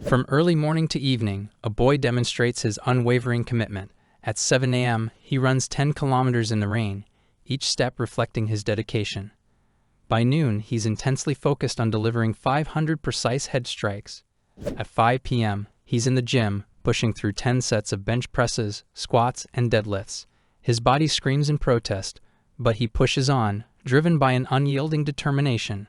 From early morning to evening, a boy demonstrates his unwavering commitment. At 7 a.m., he runs 10 kilometers in the rain, each step reflecting his dedication. By noon, he's intensely focused on delivering 500 precise head strikes. At 5 p.m., he's in the gym, pushing through 10 sets of bench presses, squats, and deadlifts. His body screams in protest, but he pushes on, driven by an unyielding determination.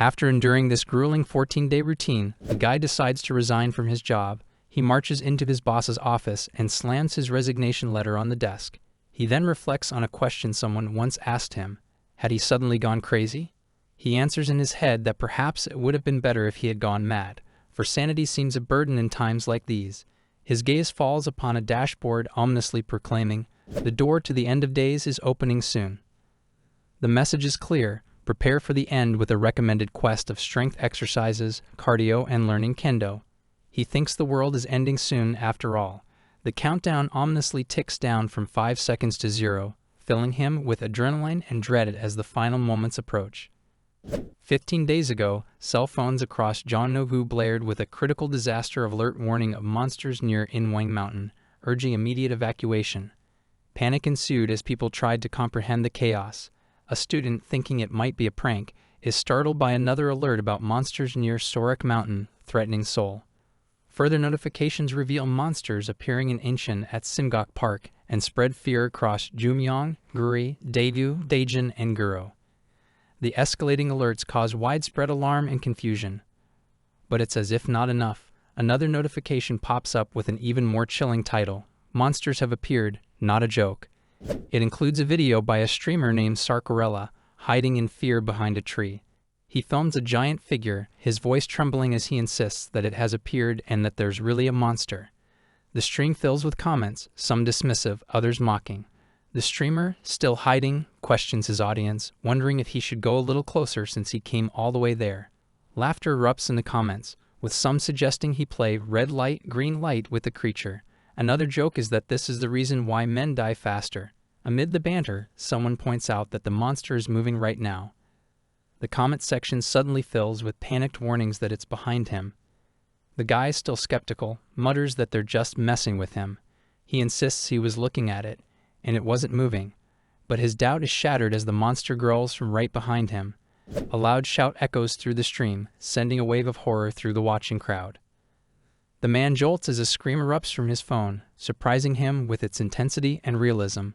After enduring this grueling 14-day routine, the guy decides to resign from his job. He marches into his boss's office and slams his resignation letter on the desk. He then reflects on a question someone once asked him. Had he suddenly gone crazy? He answers in his head that perhaps it would have been better if he had gone mad, for sanity seems a burden in times like these. His gaze falls upon a dashboard ominously proclaiming, "The door to the end of days is opening soon." The message is clear. Prepare for the end with a recommended quest of strength exercises, cardio, and learning kendo. He thinks the world is ending soon after all. The countdown ominously ticks down from 5 seconds to 0, filling him with adrenaline and dread as the final moments approach. 15 days ago, cell phones across Jeonnogu blared with a critical disaster alert warning of monsters near Inwang Mountain, urging immediate evacuation. Panic ensued as people tried to comprehend the chaos. A student, thinking it might be a prank, is startled by another alert about monsters near Sorik Mountain, threatening Seoul. Further notifications reveal monsters appearing in Incheon at Simgok Park and spread fear across Jumyong, Guri, Daegu, Daejeon, and Guro. The escalating alerts cause widespread alarm and confusion. But it's as if not enough. Another notification pops up with an even more chilling title. Monsters have appeared, not a joke. It includes a video by a streamer named Sarkarella, hiding in fear behind a tree. He films a giant figure, his voice trembling as he insists that it has appeared and that there's really a monster. The stream fills with comments, some dismissive, others mocking. The streamer, still hiding, questions his audience, wondering if he should go a little closer since he came all the way there. Laughter erupts in the comments, with some suggesting he play red light, green light with the creature. Another joke is that this is the reason why men die faster. Amid the banter, someone points out that the monster is moving right now. The comment section suddenly fills with panicked warnings that it's behind him. The guy, still skeptical, mutters that they're just messing with him. He insists he was looking at it, and it wasn't moving. But his doubt is shattered as the monster growls from right behind him. A loud shout echoes through the stream, sending a wave of horror through the watching crowd. The man jolts as a scream erupts from his phone, surprising him with its intensity and realism.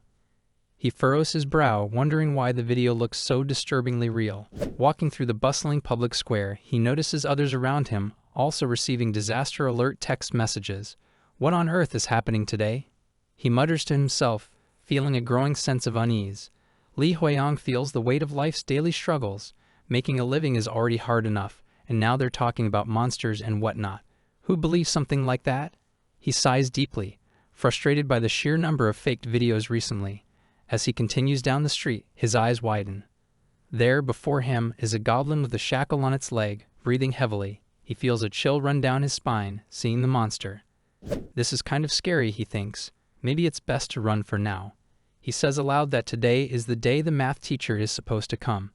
He furrows his brow, wondering why the video looks so disturbingly real. Walking through the bustling public square, he notices others around him also receiving disaster alert text messages. What on earth is happening today? He mutters to himself, feeling a growing sense of unease. Lee Hoyong feels the weight of life's daily struggles. Making a living is already hard enough, and now they're talking about monsters and whatnot. Who believes something like that? He sighs deeply, frustrated by the sheer number of faked videos recently. As he continues down the street, his eyes widen. There, before him, is a goblin with a shackle on its leg, breathing heavily. He feels a chill run down his spine, seeing the monster. This is kind of scary, he thinks. Maybe it's best to run for now. He says aloud that today is the day the math teacher is supposed to come.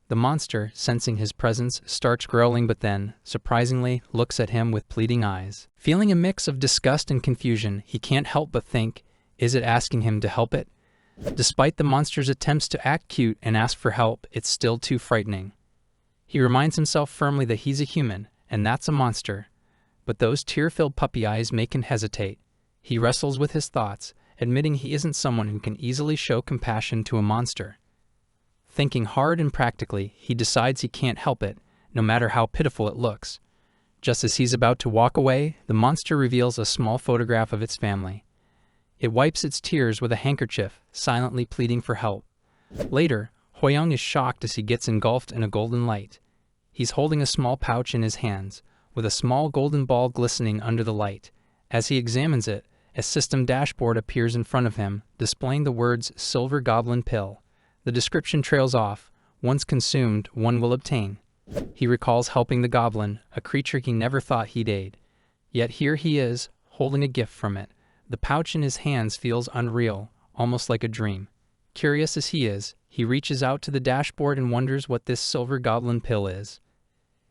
The monster, sensing his presence, starts growling but then, surprisingly, looks at him with pleading eyes. Feeling a mix of disgust and confusion, he can't help but think, is it asking him to help it? Despite the monster's attempts to act cute and ask for help, it's still too frightening. He reminds himself firmly that he's a human, and that's a monster. But those tear-filled puppy eyes make him hesitate. He wrestles with his thoughts, admitting he isn't someone who can easily show compassion to a monster. Thinking hard and practically, he decides he can't help it, no matter how pitiful it looks. Just as he's about to walk away, the monster reveals a small photograph of its family. It wipes its tears with a handkerchief, silently pleading for help. Later, Hoyong is shocked as he gets engulfed in a golden light. He's holding a small pouch in his hands, with a small golden ball glistening under the light. As he examines it, a system dashboard appears in front of him, displaying the words "Silver Goblin Pill." The description trails off. Once consumed, one will obtain. He recalls helping the goblin, a creature he never thought he'd aid. Yet here he is, holding a gift from it. The pouch in his hands feels unreal, almost like a dream. Curious as he is, he reaches out to the dashboard and wonders what this silver goblin pill is.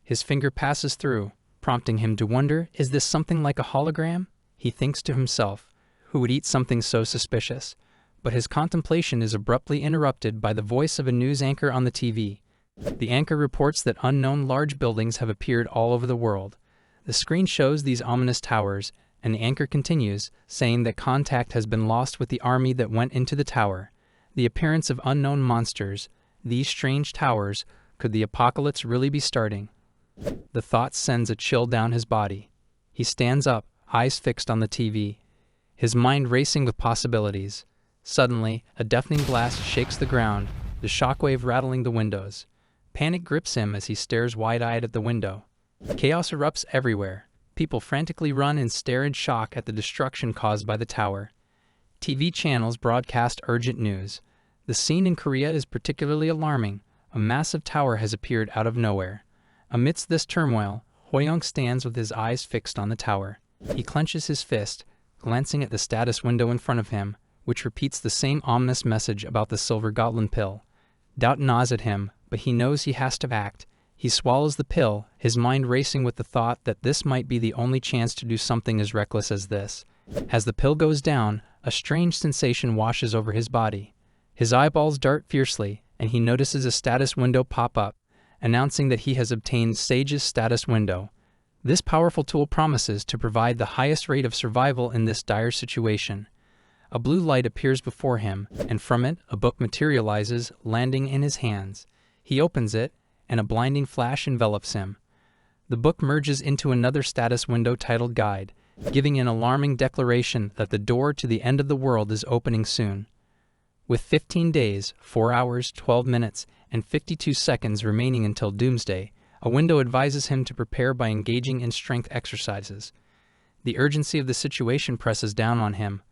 His finger passes through, prompting him to wonder, is this something like a hologram? He thinks to himself, who would eat something so suspicious? But his contemplation is abruptly interrupted by the voice of a news anchor on the TV. The anchor reports that unknown large buildings have appeared all over the world. The screen shows these ominous towers, and the anchor continues, saying that contact has been lost with the army that went into the tower. The appearance of unknown monsters, these strange towers, could the apocalypse really be starting? The thought sends a chill down his body. He stands up, eyes fixed on the TV, his mind racing with possibilities. Suddenly, a deafening blast shakes the ground, the shockwave rattling the windows. Panic grips him as he stares wide-eyed at the window. Chaos erupts everywhere. People frantically run and stare in shock at the destruction caused by the tower. TV channels broadcast urgent news. The scene in Korea is particularly alarming. A massive tower has appeared out of nowhere. Amidst this turmoil, Hoyoung stands with his eyes fixed on the tower. He clenches his fist, glancing at the status window in front of him, which repeats the same ominous message about the silver Goblin pill. Doubt gnaws at him, but he knows he has to act. He swallows the pill, his mind racing with the thought that this might be the only chance to do something as reckless as this. As the pill goes down, a strange sensation washes over his body. His eyeballs dart fiercely, and he notices a status window pop up, announcing that he has obtained Sage's status window. This powerful tool promises to provide the highest rate of survival in this dire situation. A blue light appears before him, and from it, a book materializes, landing in his hands. He opens it, and a blinding flash envelops him. The book merges into another status window titled Guide, giving an alarming declaration that the door to the end of the world is opening soon. With 15 days, 4 hours, 12 minutes, and 52 seconds remaining until doomsday, a window advises him to prepare by engaging in strength exercises. The urgency of the situation presses down on him,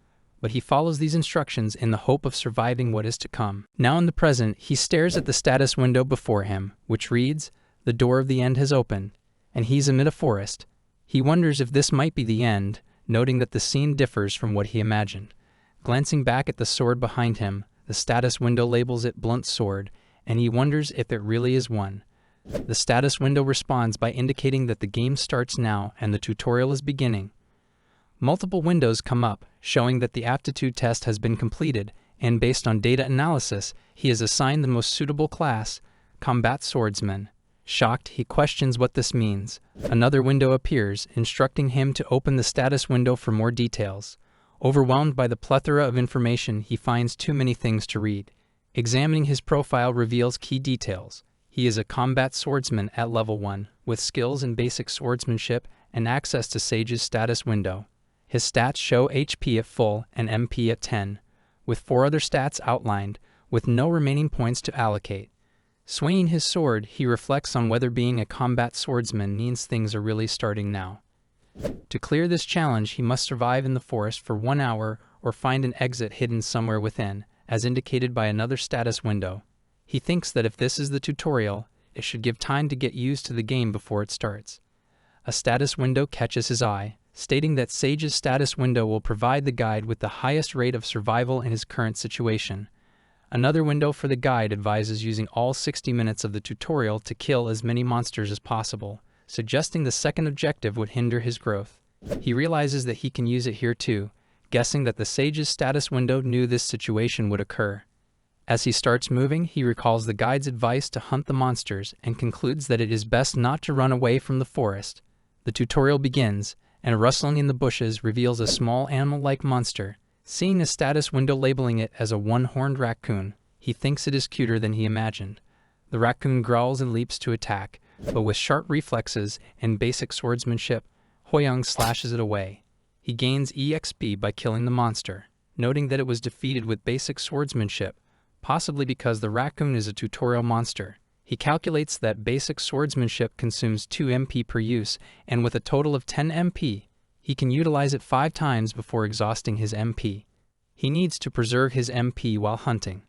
but he follows these instructions in the hope of surviving what is to come. Now in the present, he stares at the status window before him, which reads, "The door of the end has opened," and he's amid a forest. He wonders if this might be the end, noting that the scene differs from what he imagined. Glancing back at the sword behind him, the status window labels it Blunt Sword, and he wonders if it really is one. The status window responds by indicating that the game starts now and the tutorial is beginning. Multiple windows come up, showing that the aptitude test has been completed, and based on data analysis, he is assigned the most suitable class, Combat Swordsman. Shocked, he questions what this means. Another window appears, instructing him to open the status window for more details. Overwhelmed by the plethora of information, he finds too many things to read. Examining his profile reveals key details. He is a combat swordsman at level 1, with skills in basic swordsmanship and access to Sage's status window. His stats show HP at full and MP at 10, with 4 other stats outlined, with no remaining points to allocate. Swinging his sword, he reflects on whether being a combat swordsman means things are really starting now. To clear this challenge, he must survive in the forest for 1 hour or find an exit hidden somewhere within, as indicated by another status window. He thinks that if this is the tutorial, it should give time to get used to the game before it starts. A status window catches his eye, stating that Sage's status window will provide the guide with the highest rate of survival in his current situation. Another window for the guide advises using all 60 minutes of the tutorial to kill as many monsters as possible, suggesting the second objective would hinder his growth. He realizes that he can use it here too, guessing that the Sage's status window knew this situation would occur. As he starts moving, he recalls the guide's advice to hunt the monsters and concludes that it is best not to run away from the forest. The tutorial begins, and a rustling in the bushes reveals a small animal-like monster. Seeing a status window labeling it as a one-horned raccoon, he thinks it is cuter than he imagined. The raccoon growls and leaps to attack, but with sharp reflexes and basic swordsmanship, Hoyoung slashes it away. He gains EXP by killing the monster, noting that it was defeated with basic swordsmanship, possibly because the raccoon is a tutorial monster. He calculates that basic swordsmanship consumes 2 MP per use, and with a total of 10 MP, he can utilize it 5 times before exhausting his MP. He needs to preserve his MP while hunting.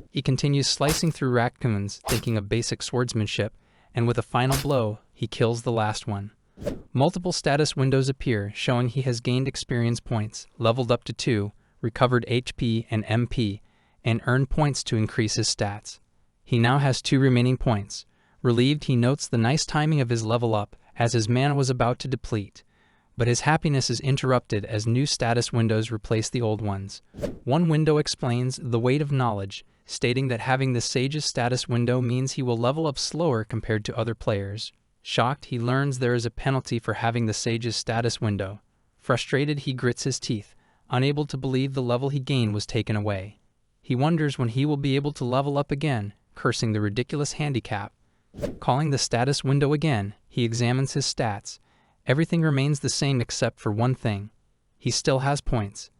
He continues slicing through raccoons, thinking of basic swordsmanship, and with a final blow, he kills the last one. Multiple status windows appear, showing he has gained experience points, leveled up to 2, recovered HP and MP, and earned points to increase his stats. He now has 2 remaining points. Relieved, he notes the nice timing of his level up, as his mana was about to deplete. But his happiness is interrupted as new status windows replace the old ones. One window explains the weight of knowledge, stating that having the Sage's status window means he will level up slower compared to other players. Shocked, he learns there is a penalty for having the Sage's status window. Frustrated, he grits his teeth, unable to believe the level he gained was taken away. He wonders when he will be able to level up again, cursing the ridiculous handicap. Calling the status window again, he examines his stats. Everything remains the same except for one thing. He still has points.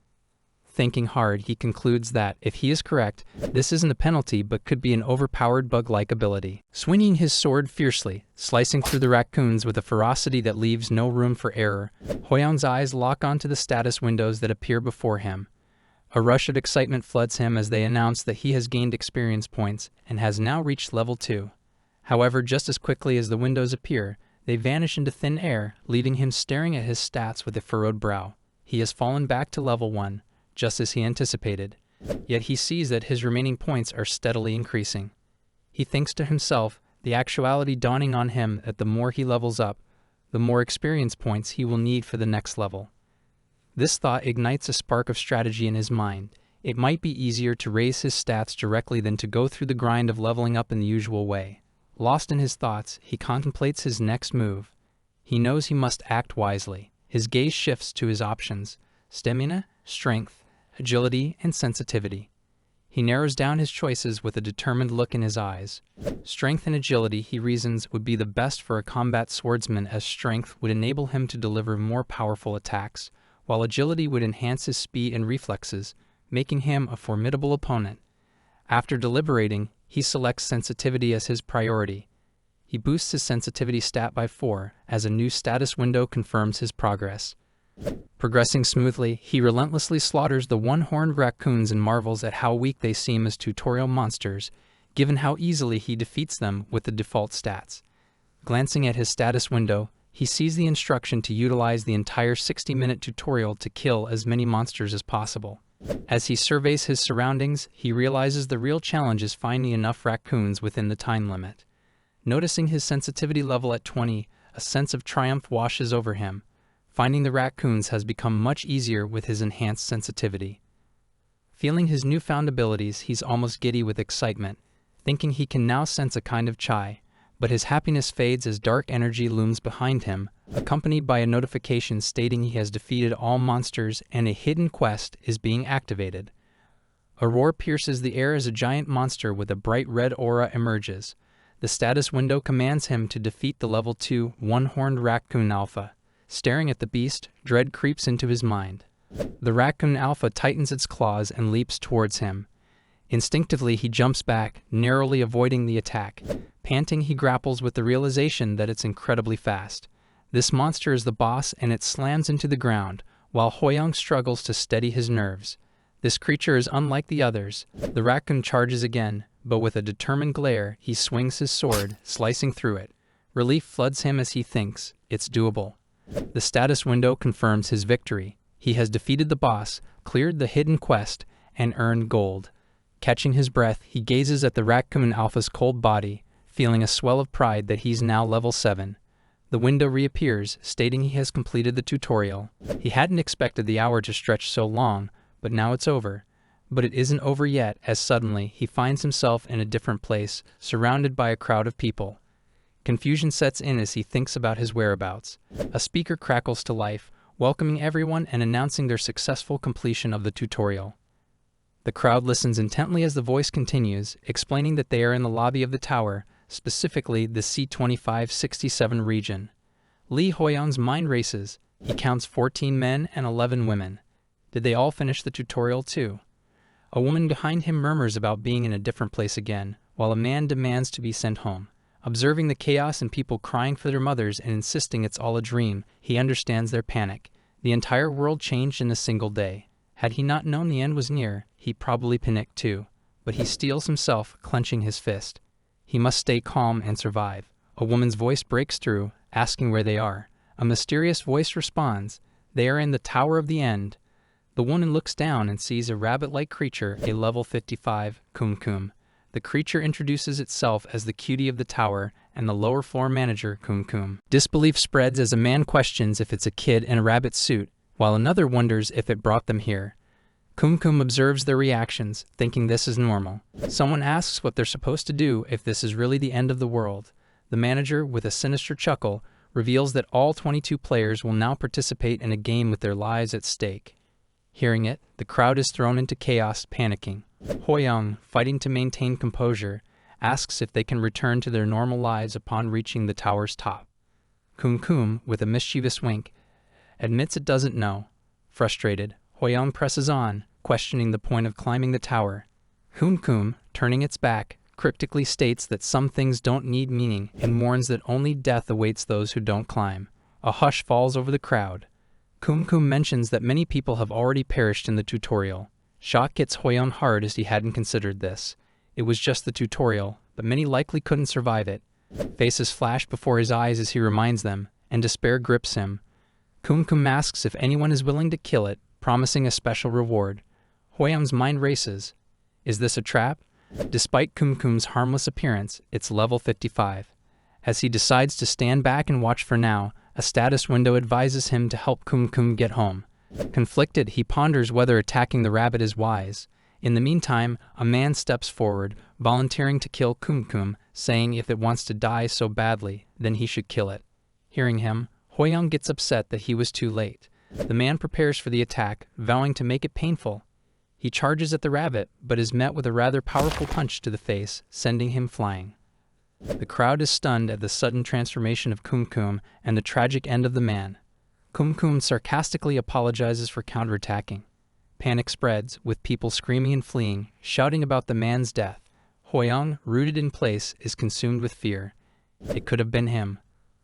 Thinking hard, he concludes that, if he is correct, this isn't a penalty but could be an overpowered bug-like ability. Swinging his sword fiercely, slicing through the raccoons with a ferocity that leaves no room for error, Hoyoung's eyes lock onto the status windows that appear before him. A rush of excitement floods him as they announce that he has gained experience points and has now reached level 2. However, just as quickly as the windows appear, they vanish into thin air, leaving him staring at his stats with a furrowed brow. He has fallen back to level 1. Just as he anticipated, yet he sees that his remaining points are steadily increasing. He thinks to himself, the actuality dawning on him that the more he levels up, the more experience points he will need for the next level. This thought ignites a spark of strategy in his mind. It might be easier to raise his stats directly than to go through the grind of leveling up in the usual way. Lost in his thoughts, he contemplates his next move. He knows he must act wisely. His gaze shifts to his options: stamina, strength, agility, and sensitivity. He narrows down his choices with a determined look in his eyes. Strength and agility, he reasons, would be the best for a combat swordsman, as strength would enable him to deliver more powerful attacks, while agility would enhance his speed and reflexes, making him a formidable opponent. After deliberating, he selects sensitivity as his priority. He boosts his sensitivity stat by 4, as a new status window confirms his progress. Progressing smoothly, he relentlessly slaughters the one-horned raccoons and marvels at how weak they seem as tutorial monsters, given how easily he defeats them with the default stats. Glancing at his status window, he sees the instruction to utilize the entire 60-minute tutorial to kill as many monsters as possible. As he surveys his surroundings, he realizes the real challenge is finding enough raccoons within the time limit. Noticing his sensitivity level at 20, a sense of triumph washes over him. Finding the raccoons has become much easier with his enhanced sensitivity. Feeling his newfound abilities, he's almost giddy with excitement, thinking he can now sense a kind of chai, but his happiness fades as dark energy looms behind him, accompanied by a notification stating he has defeated all monsters and a hidden quest is being activated. A roar pierces the air as a giant monster with a bright red aura emerges. The status window commands him to defeat the level 2 one-horned raccoon alpha. Staring at the beast, dread creeps into his mind. The raccoon alpha tightens its claws and leaps towards him. Instinctively, he jumps back, narrowly avoiding the attack. Panting, he grapples with the realization that it's incredibly fast. This monster is the boss, and it slams into the ground, while Hoyoung struggles to steady his nerves. This creature is unlike the others. The raccoon charges again, but with a determined glare, he swings his sword, slicing through it. Relief floods him as he thinks, it's doable. The status window confirms his victory. He has defeated the boss, cleared the hidden quest, and earned gold. Catching his breath, he gazes at the raccoon alpha's cold body, feeling a swell of pride that he's now level 7. The window reappears, stating he has completed the tutorial. He hadn't expected the hour to stretch so long, but now it's over. But it isn't over yet, as suddenly he finds himself in a different place, surrounded by a crowd of people. Confusion sets in as he thinks about his whereabouts. A speaker crackles to life, welcoming everyone and announcing their successful completion of the tutorial. The crowd listens intently as the voice continues, explaining that they are in the lobby of the tower, specifically the C2567 region. Lee Hoyoung's mind races. He counts 14 men and 11 women. Did they all finish the tutorial too? A woman behind him murmurs about being in a different place again, while a man demands to be sent home. Observing the chaos and people crying for their mothers and insisting it's all a dream, he understands their panic. The entire world changed in a single day. Had he not known the end was near, he'd probably panicked too. But he steels himself, clenching his fist. He must stay calm and survive. A woman's voice breaks through, asking where they are. A mysterious voice responds, "They are in the Tower of the End." The woman looks down and sees a rabbit-like creature, a level 55, Kum Kum. The creature introduces itself as the cutie of the tower, and the lower floor manager, Kum. Disbelief spreads as a man questions if it's a kid in a rabbit suit, while another wonders if it brought them here. Kum observes their reactions, thinking this is normal. Someone asks what they're supposed to do if this is really the end of the world. The manager, with a sinister chuckle, reveals that all 22 players will now participate in a game with their lives at stake. Hearing it, the crowd is thrown into chaos, panicking. Hoyoung, fighting to maintain composure, asks if they can return to their normal lives upon reaching the tower's top. Kum, with a mischievous wink, admits it doesn't know. Frustrated, Hoyoung presses on, questioning the point of climbing the tower. Kum, turning its back, cryptically states that some things don't need meaning and warns that only death awaits those who don't climb. A hush falls over the crowd. Kum mentions that many people have already perished in the tutorial. Shock hits Hoyoung hard as he hadn't considered this. It was just the tutorial, but many likely couldn't survive it. Faces flash before his eyes as he reminds them, and despair grips him. Kum asks if anyone is willing to kill it, promising a special reward. Hoyoung's mind races. Is this a trap? Despite Kum's harmless appearance, it's level 55. As he decides to stand back and watch for now, a status window advises him to help Kum get home. Conflicted, he ponders whether attacking the rabbit is wise. In the meantime, a man steps forward, volunteering to kill Kum, saying if it wants to die so badly, then he should kill it. Hearing him, Hoyoung gets upset that he was too late. The man prepares for the attack, vowing to make it painful. He charges at the rabbit, but is met with a rather powerful punch to the face, sending him flying. The crowd is stunned at the sudden transformation of Kum and the tragic end of the man. Kum sarcastically apologizes for counterattacking. Panic spreads, with people screaming and fleeing, shouting about the man's death. Hoyoung, rooted in place, is consumed with fear. It could have been him.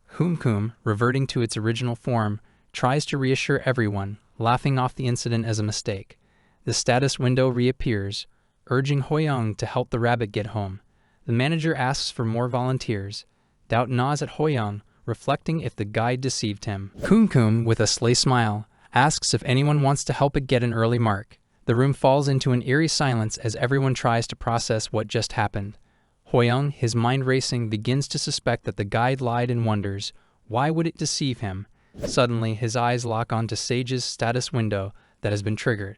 Kum, reverting to its original form, tries to reassure everyone, laughing off the incident as a mistake. The status window reappears, urging Hoyoung to help the rabbit get home. The manager asks for more volunteers. Doubt gnaws at Hoyoung, reflecting if the guide deceived him. Kum, with a sly smile, asks if anyone wants to help it get an early mark. The room falls into an eerie silence as everyone tries to process what just happened. Hoyoung, his mind racing, begins to suspect that the guide lied and wonders, why would it deceive him? Suddenly, his eyes lock onto Sage's status window that has been triggered.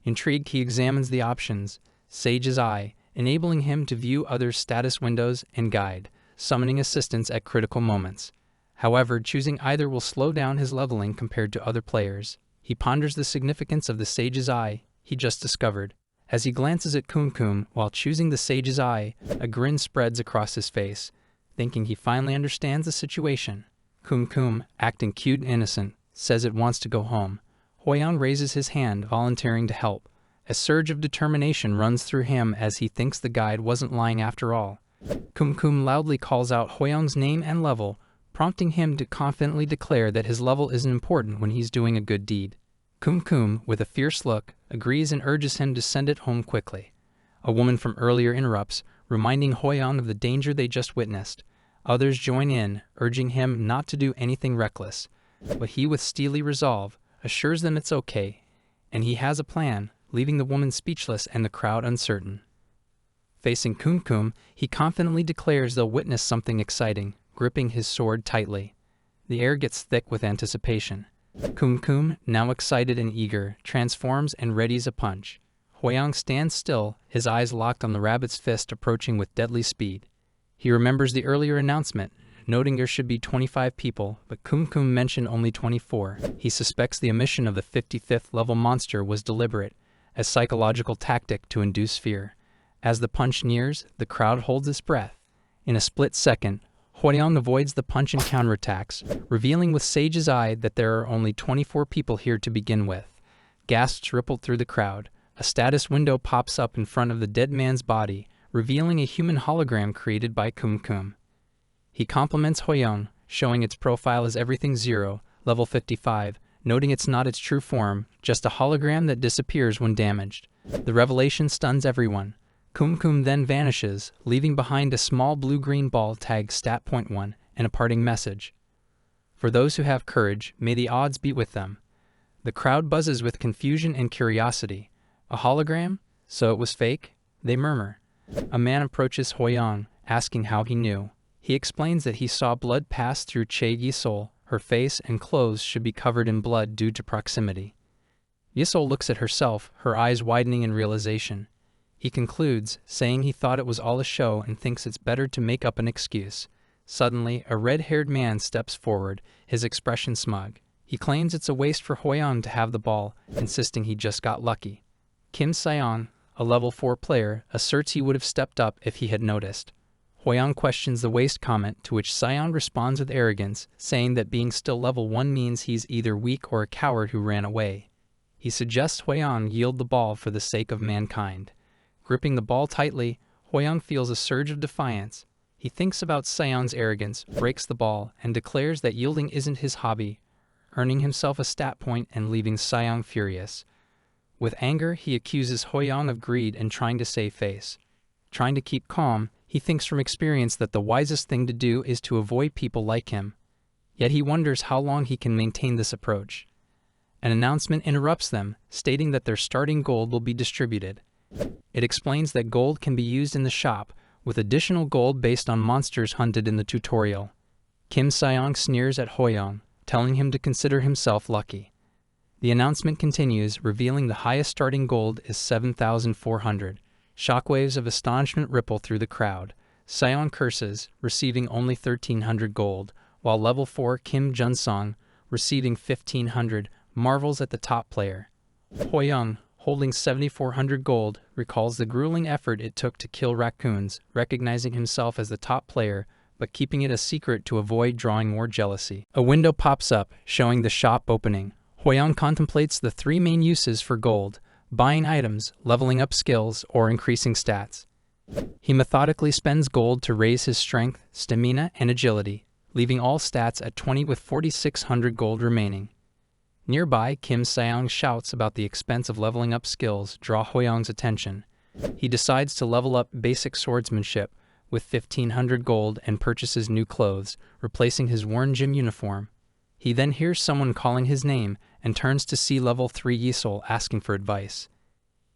Intrigued, he examines the options. Sage's Eye, enabling him to view others' status windows, and Guide, summoning assistance at critical moments. However, choosing either will slow down his leveling compared to other players. He ponders the significance of the Sage's Eye he just discovered. As he glances at Kum while choosing the Sage's Eye, a grin spreads across his face, thinking he finally understands the situation. Kum, acting cute and innocent, says it wants to go home. Hoyoung raises his hand, volunteering to help. A surge of determination runs through him as he thinks the guide wasn't lying after all. Kum loudly calls out Hoyoung's name and level, prompting him to confidently declare that his level isn't important when he's doing a good deed. Kum, with a fierce look, agrees and urges him to send it home quickly. A woman from earlier interrupts, reminding Hoyoung of the danger they just witnessed. Others join in, urging him not to do anything reckless. But he, with steely resolve, assures them it's okay, and he has a plan, leaving the woman speechless and the crowd uncertain. Facing Kum, he confidently declares they'll witness something exciting, gripping his sword tightly. The air gets thick with anticipation. Kum, now excited and eager, transforms and readies a punch. Hoyoung stands still, his eyes locked on the rabbit's fist approaching with deadly speed. He remembers the earlier announcement, noting there should be 25 people, but Kum mentioned only 24. He suspects the omission of the 55th level monster was deliberate, a psychological tactic to induce fear. As the punch nears, the crowd holds its breath. In a split second, Hoyoung avoids the punch and counterattacks, revealing with Sage's Eye that there are only 24 people here to begin with. Gasps rippled through the crowd. A status window pops up in front of the dead man's body, revealing a human hologram created by Kum. He compliments Hoyoung, showing its profile as everything 0, level 55, noting it's not its true form, just a hologram that disappears when damaged. The revelation stuns everyone. Kum then vanishes, leaving behind a small blue-green ball tagged stat.1 and a parting message. For those who have courage, may the odds be with them. The crowd buzzes with confusion and curiosity. A hologram? So it was fake? They murmur. A man approaches Hoyoung, asking how he knew. He explains that he saw blood pass through Che Yisol. Her face and clothes should be covered in blood due to proximity. Yisol looks at herself, her eyes widening in realization. He concludes, saying he thought it was all a show and thinks it's better to make up an excuse. Suddenly, a red-haired man steps forward, his expression smug. He claims it's a waste for Hwoyoung to have the ball, insisting he just got lucky. Kim Seong, a level 4 player, asserts he would have stepped up if he had noticed. Hwoyoung questions the waste comment, to which Seong responds with arrogance, saying that being still level 1 means he's either weak or a coward who ran away. He suggests Hwoyoung yield the ball for the sake of mankind. Gripping the ball tightly, Hwoyoung feels a surge of defiance. He thinks about Seong's arrogance, breaks the ball, and declares that yielding isn't his hobby, earning himself a stat point and leaving Seong furious. With anger, he accuses Hwoyoung of greed and trying to save face. Trying to keep calm, he thinks from experience that the wisest thing to do is to avoid people like him. Yet he wonders how long he can maintain this approach. An announcement interrupts them, stating that their starting gold will be distributed. It explains that gold can be used in the shop, with additional gold based on monsters hunted in the tutorial. Kim Seong sneers at Hwoyoung, telling him to consider himself lucky. The announcement continues, revealing the highest starting gold is 7,400. Shockwaves of astonishment ripple through the crowd. Seong curses, receiving only 1,300 gold, while level 4 Kim Junsong, receiving 1,500, marvels at the top player. Hwoyoung, holding 7,400 gold, recalls the grueling effort it took to kill raccoons, recognizing himself as the top player, but keeping it a secret to avoid drawing more jealousy. A window pops up, showing the shop opening. Hwoyoung contemplates the 3 main uses for gold: buying items, leveling up skills, or increasing stats. He methodically spends gold to raise his strength, stamina, and agility, leaving all stats at 20 with 4,600 gold remaining. Nearby, Kim Seong shouts about the expense of leveling up skills draw Hwoyoung's attention. He decides to level up basic swordsmanship with 1,500 gold and purchases new clothes, replacing his worn gym uniform. He then hears someone calling his name and turns to see level 3 Yisol asking for advice.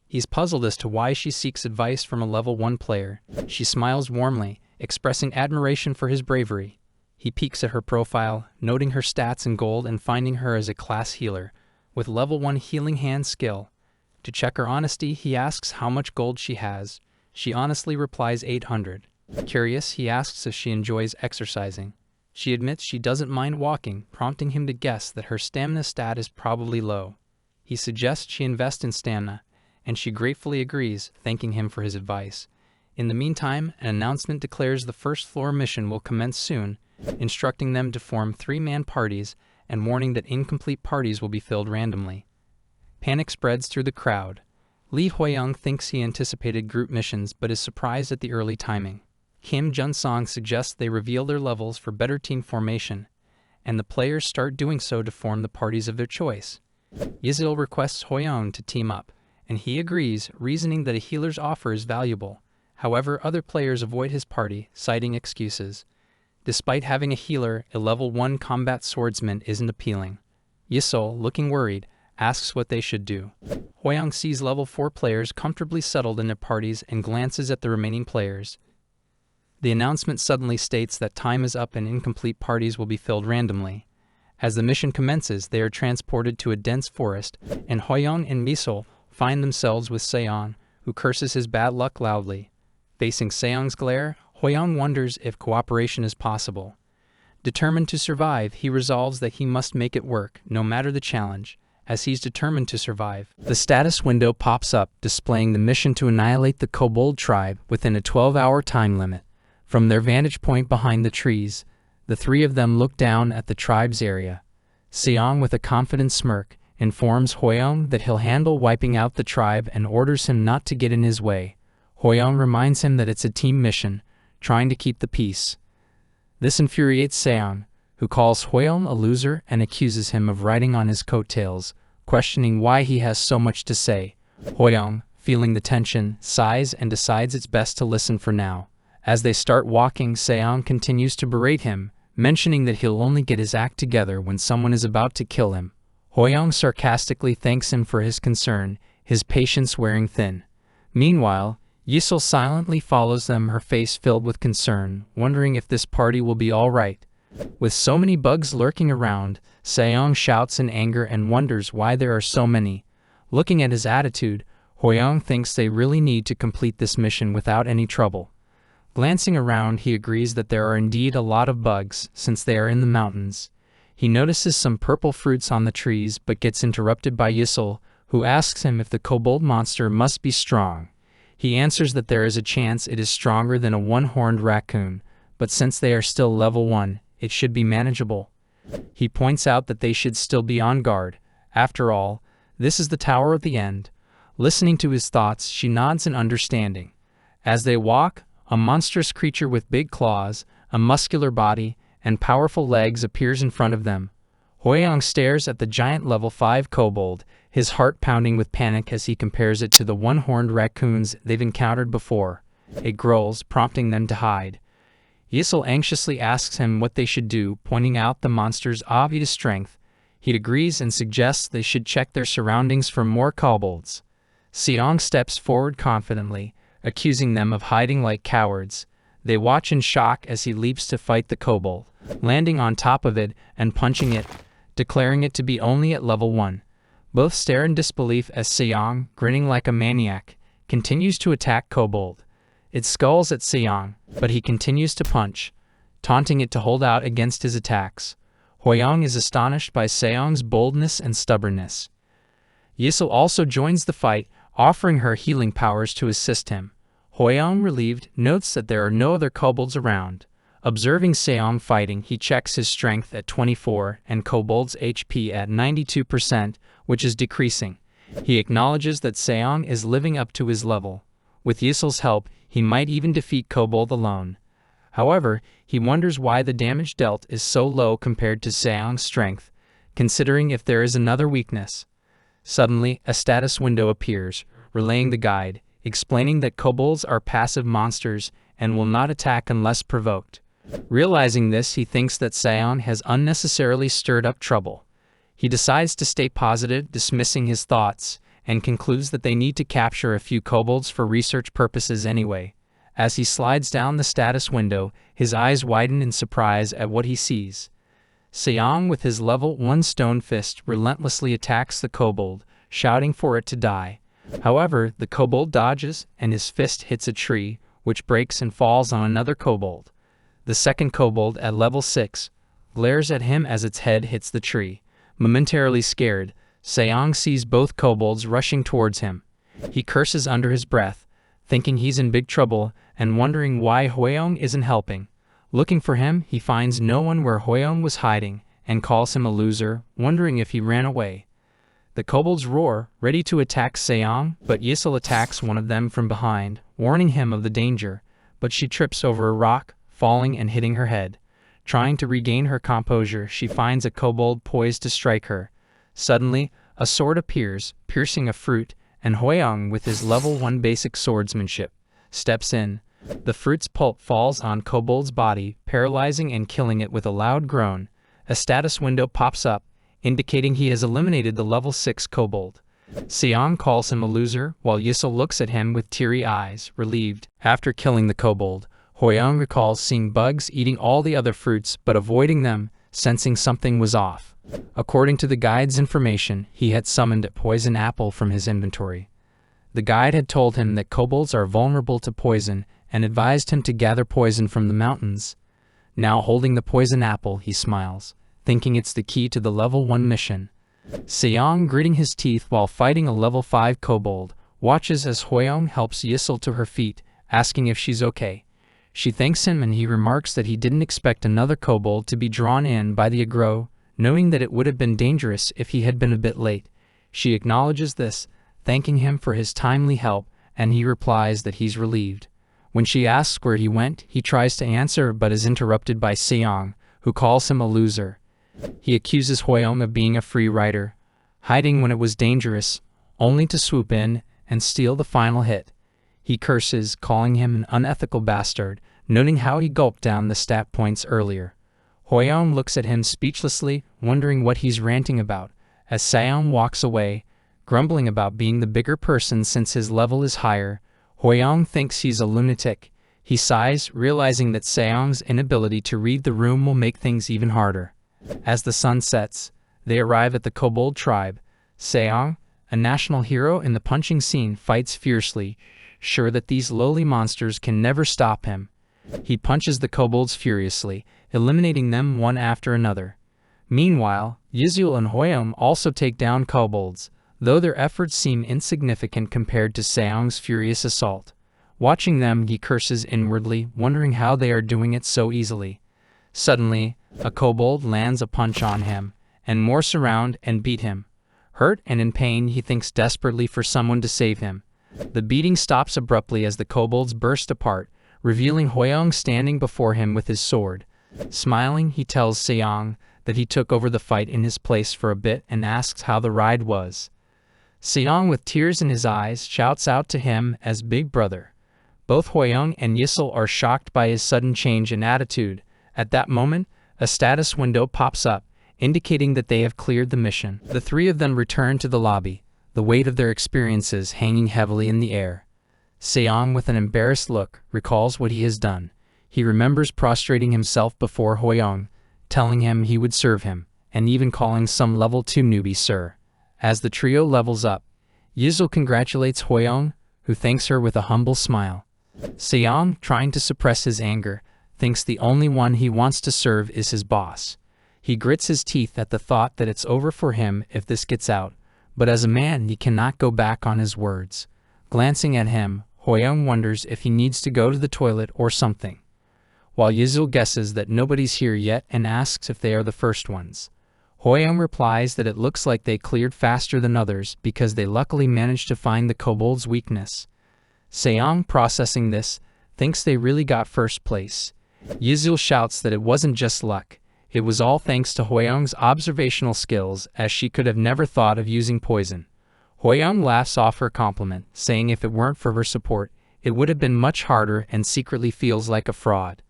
He's puzzled as to why she seeks advice from a level 1 player. She smiles warmly, expressing admiration for his bravery. He peeks at her profile, noting her stats in gold and finding her as a class healer, with level 1 healing hand skill. To check her honesty, he asks how much gold she has. She honestly replies 800. Curious, he asks if she enjoys exercising. She admits she doesn't mind walking, prompting him to guess that her stamina stat is probably low. He suggests she invest in stamina, and she gratefully agrees, thanking him for his advice. In the meantime, an announcement declares the first floor mission will commence soon, instructing them to form 3-man parties and warning that incomplete parties will be filled randomly. Panic spreads through the crowd. Lee Hwoyoung thinks he anticipated group missions but is surprised at the early timing. Kim Junsong suggests they reveal their levels for better team formation, and the players start doing so to form the parties of their choice. Yisol requests Hwoyoung to team up, and he agrees, reasoning that a healer's offer is valuable. However, other players avoid his party, citing excuses. Despite having a healer, a level 1 combat swordsman isn't appealing. Yisol, looking worried, asks what they should do. Hwoyoung sees level 4 players comfortably settled in their parties and glances at the remaining players. The announcement suddenly states that time is up and incomplete parties will be filled randomly. As the mission commences, they are transported to a dense forest, and Hwoyoung and Yisol find themselves with Seong, who curses his bad luck loudly. Facing Seong's glare, Hwoyoung wonders if cooperation is possible. Determined to survive, he resolves that he must make it work, no matter the challenge, as he's determined to survive. The status window pops up, displaying the mission to annihilate the Kobold tribe within a 12-hour time limit. From their vantage point behind the trees, the 3 of them look down at the tribe's area. Seong, with a confident smirk, informs Hwoyoung that he'll handle wiping out the tribe and orders him not to get in his way. Hwoyoung reminds him that it's a team mission, trying to keep the peace. This infuriates Seong, who calls Hwoyoung a loser and accuses him of riding on his coattails, questioning why he has so much to say. Hwoyoung, feeling the tension, sighs and decides it's best to listen for now. As they start walking, Seong continues to berate him, mentioning that he'll only get his act together when someone is about to kill him. Hwoyoung sarcastically thanks him for his concern, his patience wearing thin. Meanwhile, Yisul silently follows them, her face filled with concern, wondering if this party will be all right. With so many bugs lurking around, Seong shouts in anger and wonders why there are so many. Looking at his attitude, Hwoyoung thinks they really need to complete this mission without any trouble. Glancing around, he agrees that there are indeed a lot of bugs, since they are in the mountains. He notices some purple fruits on the trees but gets interrupted by Yisul, who asks him if the kobold monster must be strong. He answers that there is a chance it is stronger than a one-horned raccoon, but since they are still level 1, it should be manageable. He points out that they should still be on guard. After all, this is the Tower of the End. Listening to his thoughts, she nods in understanding. As they walk, a monstrous creature with big claws, a muscular body, and powerful legs appears in front of them. Hwoyoung stares at the giant level 5 kobold, his heart pounding with panic as he compares it to the one-horned raccoons they've encountered before. It growls, prompting them to hide. Yisul anxiously asks him what they should do, pointing out the monster's obvious strength. He agrees and suggests they should check their surroundings for more kobolds. Seong steps forward confidently, accusing them of hiding like cowards. They watch in shock as he leaps to fight the kobold, landing on top of it and punching it, declaring it to be only at level 1. Both stare in disbelief as Seong, grinning like a maniac, continues to attack kobold. It skulls at Seong, but he continues to punch, taunting it to hold out against his attacks. Hwoyoung is astonished by Seong's boldness and stubbornness. Yisul also joins the fight, offering her healing powers to assist him. Hwoyoung, relieved, notes that there are no other kobolds around. Observing Seong fighting, he checks his strength at 24 and kobold's HP at 92%, which is decreasing. He acknowledges that Seong is living up to his level. With Yisul's help, he might even defeat kobold alone. However, he wonders why the damage dealt is so low compared to Seong's strength, considering if there is another weakness. Suddenly, a status window appears, relaying the guide, explaining that kobolds are passive monsters and will not attack unless provoked. Realizing this, he thinks that Seong has unnecessarily stirred up trouble. He decides to stay positive, dismissing his thoughts, and concludes that they need to capture a few kobolds for research purposes anyway. As he slides down the status window, his eyes widen in surprise at what he sees. Seong, with his level 1 stone fist, relentlessly attacks the kobold, shouting for it to die. However, the kobold dodges, and his fist hits a tree, which breaks and falls on another kobold. The second kobold, at level 6, glares at him as its head hits the tree. Momentarily scared, Seong sees both kobolds rushing towards him. He curses under his breath, thinking he's in big trouble and wondering why Hwoyoung isn't helping. Looking for him, he finds no one where Hwoyoung was hiding and calls him a loser, wondering if he ran away. The kobolds roar, ready to attack Seong, but Yisul attacks one of them from behind, warning him of the danger, but she trips over a rock, falling and hitting her head. Trying to regain her composure, she finds a kobold poised to strike her. Suddenly, a sword appears, piercing a fruit, and Hwoyoung, with his level 1 basic swordsmanship, steps in. The fruit's pulp falls on kobold's body, paralyzing and killing it with a loud groan. A status window pops up, indicating he has eliminated the level 6 kobold. Seong calls him a loser, while Yisul looks at him with teary eyes, relieved. After killing the kobold, Hwoyoung recalls seeing bugs eating all the other fruits but avoiding them, sensing something was off. According to the guide's information, he had summoned a poison apple from his inventory. The guide had told him that kobolds are vulnerable to poison and advised him to gather poison from the mountains. Now holding the poison apple, he smiles, thinking it's the key to the level 1 mission. Seong, gritting his teeth while fighting a level 5 kobold, watches as Hwoyoung helps Yisul to her feet, asking if she's okay. She thanks him and he remarks that he didn't expect another kobold to be drawn in by the aggro, knowing that it would have been dangerous if he had been a bit late. She acknowledges this, thanking him for his timely help, and he replies that he's relieved. When she asks where he went, he tries to answer but is interrupted by Seong, who calls him a loser. He accuses Hwoyoung of being a free rider, hiding when it was dangerous, only to swoop in and steal the final hit. He curses, calling him an unethical bastard, noting how he gulped down the stat points earlier. Hwoyoung looks at him speechlessly, wondering what he's ranting about, as Seong walks away, grumbling about being the bigger person since his level is higher. Hoyoung thinks he's a lunatic. He sighs, realizing that Seong's inability to read the room will make things even harder. As the sun sets, they arrive at the kobold tribe. Seong, a national hero in the punching scene, fights fiercely, sure that these lowly monsters can never stop him. He punches the kobolds furiously, eliminating them one after another. Meanwhile, Mizu and Hoyoung also take down kobolds, though their efforts seem insignificant compared to Seong's furious assault. Watching them, he curses inwardly, wondering how they are doing it so easily. Suddenly, a kobold lands a punch on him, and more surround and beat him. Hurt and in pain, he thinks desperately for someone to save him. The beating stops abruptly as the kobolds burst apart, revealing Hoyoung standing before him with his sword. Smiling, he tells Seong that he took over the fight in his place for a bit and asks how the ride was. Seong, with tears in his eyes, shouts out to him as Big Brother. Both Hoyoung and Mizu are shocked by his sudden change in attitude. At that moment, a status window pops up, indicating that they have cleared the mission. The three of them return to the lobby, the weight of their experiences hanging heavily in the air. Seong, with an embarrassed look, recalls what he has done. He remembers prostrating himself before Hoyoung, telling him he would serve him, and even calling some level 2 newbie sir. As the trio levels up, Mizu congratulates Hoyoung, who thanks her with a humble smile. Seong, trying to suppress his anger, thinks the only one he wants to serve is his boss. He grits his teeth at the thought that it's over for him if this gets out, but as a man he cannot go back on his words. Glancing at him, Hoyoung wonders if he needs to go to the toilet or something, while Mizu guesses that nobody's here yet and asks if they are the first ones. Hoyoung replies that it looks like they cleared faster than others because they luckily managed to find the kobold's weakness. Seong, processing this, thinks they really got first place. Mizu shouts that it wasn't just luck, it was all thanks to Hoyoung's observational skills, as she could have never thought of using poison. Hoyoung laughs off her compliment, saying if it weren't for her support, it would have been much harder, and secretly feels like a fraud.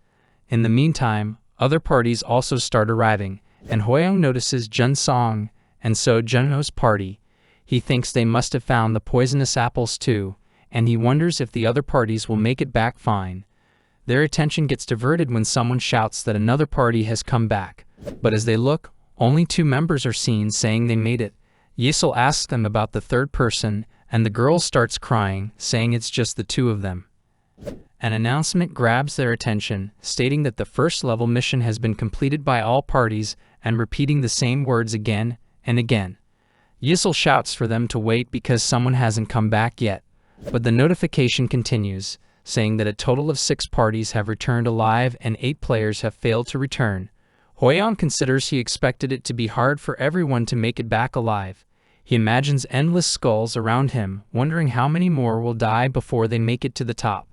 In the meantime, other parties also start arriving, and Hoyoung notices Jun Song, and so Junho's party. He thinks they must have found the poisonous apples too, and he wonders if the other parties will make it back fine. Their attention gets diverted when someone shouts that another party has come back, but as they look, only 2 members are seen, saying they made it. Mizu asks them about the third person, and the girl starts crying, saying it's just the 2 of them. An announcement grabs their attention, stating that the first level mission has been completed by all parties, and repeating the same words again and again. Mizu shouts for them to wait because someone hasn't come back yet, but the notification continues, saying that a total of 6 parties have returned alive and 8 players have failed to return. Hoyoung considers he expected it to be hard for everyone to make it back alive. He imagines endless skulls around him, wondering how many more will die before they make it to the top.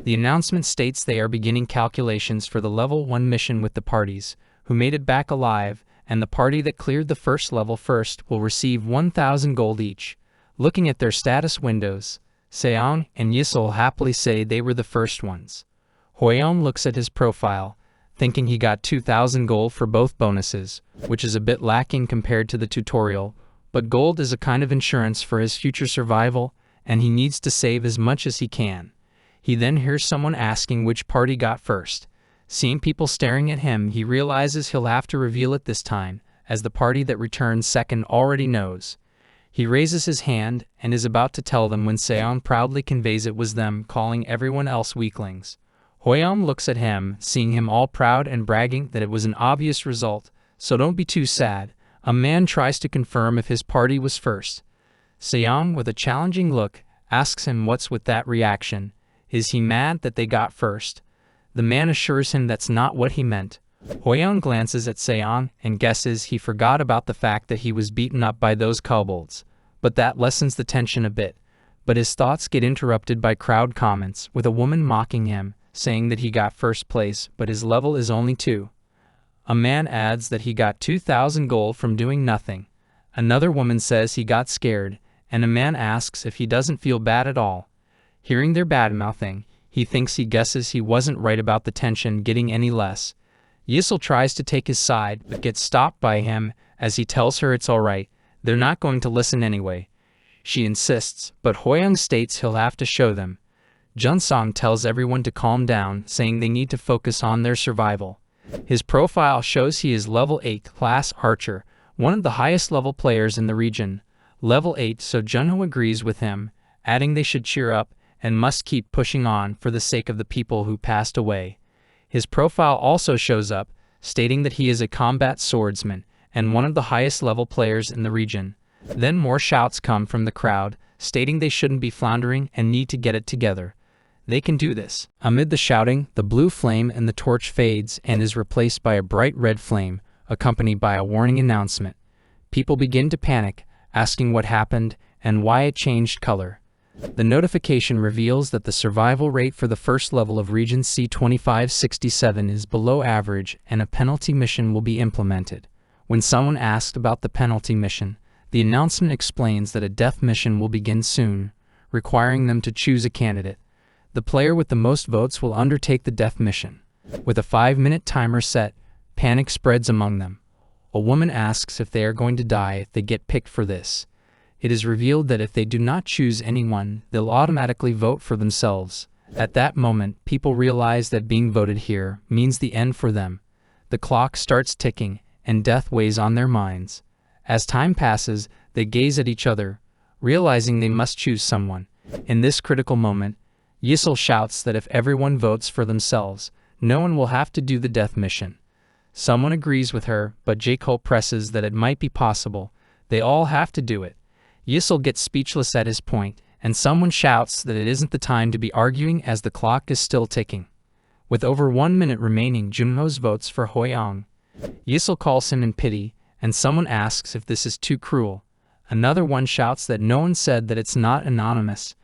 The announcement states they are beginning calculations for the level 1 mission with the parties who made it back alive, and the party that cleared the first level first will receive 1,000 gold each. Looking at their status windows, Seong and Mizu happily say they were the first ones. Hoyoung looks at his profile, thinking he got 2,000 gold for both bonuses, which is a bit lacking compared to the tutorial, but gold is a kind of insurance for his future survival, and he needs to save as much as he can. He then hears someone asking which party got first. Seeing people staring at him, he realizes he'll have to reveal it this time, as the party that returned second already knows. He raises his hand and is about to tell them when Seong proudly conveys it was them, calling everyone else weaklings. Hoyoung looks at him, seeing him all proud and bragging that it was an obvious result, so don't be too sad. A man tries to confirm if his party was first. Seong, with a challenging look, asks him what's with that reaction. Is he mad that they got first? The man assures him that's not what he meant. Hoyoung glances at Seong and guesses he forgot about the fact that he was beaten up by those kobolds, but that lessens the tension a bit. But his thoughts get interrupted by crowd comments, with a woman mocking him, saying that he got first place but his level is only 2. A man adds that he got 2,000 gold from doing nothing. Another woman says he got scared, and a man asks if he doesn't feel bad at all. Hearing their bad-mouthing, he thinks he guesses he wasn't right about the tension getting any less. Mizu tries to take his side but gets stopped by him as he tells her it's alright, they're not going to listen anyway. She insists, but Hoyoung states he'll have to show them. Junsong tells everyone to calm down, saying they need to focus on their survival. His profile shows he is level 8 class archer, one of the highest level players in the region. Level 8, so Junho agrees with him, adding they should cheer up and must keep pushing on for the sake of the people who passed away. His profile also shows up, stating that he is a combat swordsman and one of the highest level players in the region. Then more shouts come from the crowd, stating they shouldn't be floundering and need to get it together. They can do this. Amid the shouting, the blue flame in the torch fades and is replaced by a bright red flame, accompanied by a warning announcement. People begin to panic, asking what happened and why it changed color. The notification reveals that the survival rate for the first level of Region C2567 is below average and a penalty mission will be implemented. When someone asked about the penalty mission, the announcement explains that a death mission will begin soon, requiring them to choose a candidate. The player with the most votes will undertake the death mission. With a 5-minute timer set, panic spreads among them. A woman asks if they are going to die if they get picked for this. It is revealed that if they do not choose anyone, they'll automatically vote for themselves. At that moment, people realize that being voted here means the end for them. The clock starts ticking, and death weighs on their minds. As time passes, they gaze at each other, realizing they must choose someone. In this critical moment, Yisel shouts that if everyone votes for themselves, no one will have to do the death mission. Someone agrees with her, but Jacob presses that it might be possible. They all have to do it. Yisel gets speechless at his point, and someone shouts that it isn't the time to be arguing as the clock is still ticking. With over 1 minute remaining, Junho's votes for Hoyong. Yisel calls him in pity, and someone asks if this is too cruel. Another one shouts that no one said that it's not anonymous.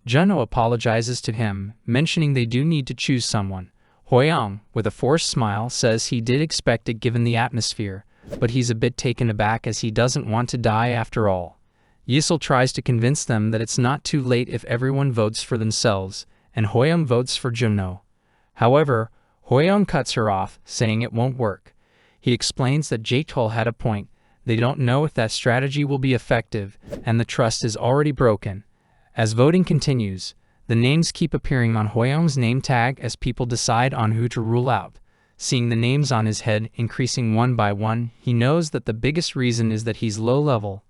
Junho apologizes to him, mentioning they do need to choose someone. Hoyong, with a forced smile, says he did expect it given the atmosphere, but he's a bit taken aback as he doesn't want to die after all. Yisel tries to convince them that it's not too late if everyone votes for themselves, and Hoyong votes for Junho. However, Hoyong cuts her off, saying it won't work. He explains that Jaetol had a point. They don't know if that strategy will be effective, and the trust is already broken. As voting continues, the names keep appearing on Hoyong's name tag as people decide on who to rule out. Seeing the names on his head increasing one by one, he knows that the biggest reason is that he's low level.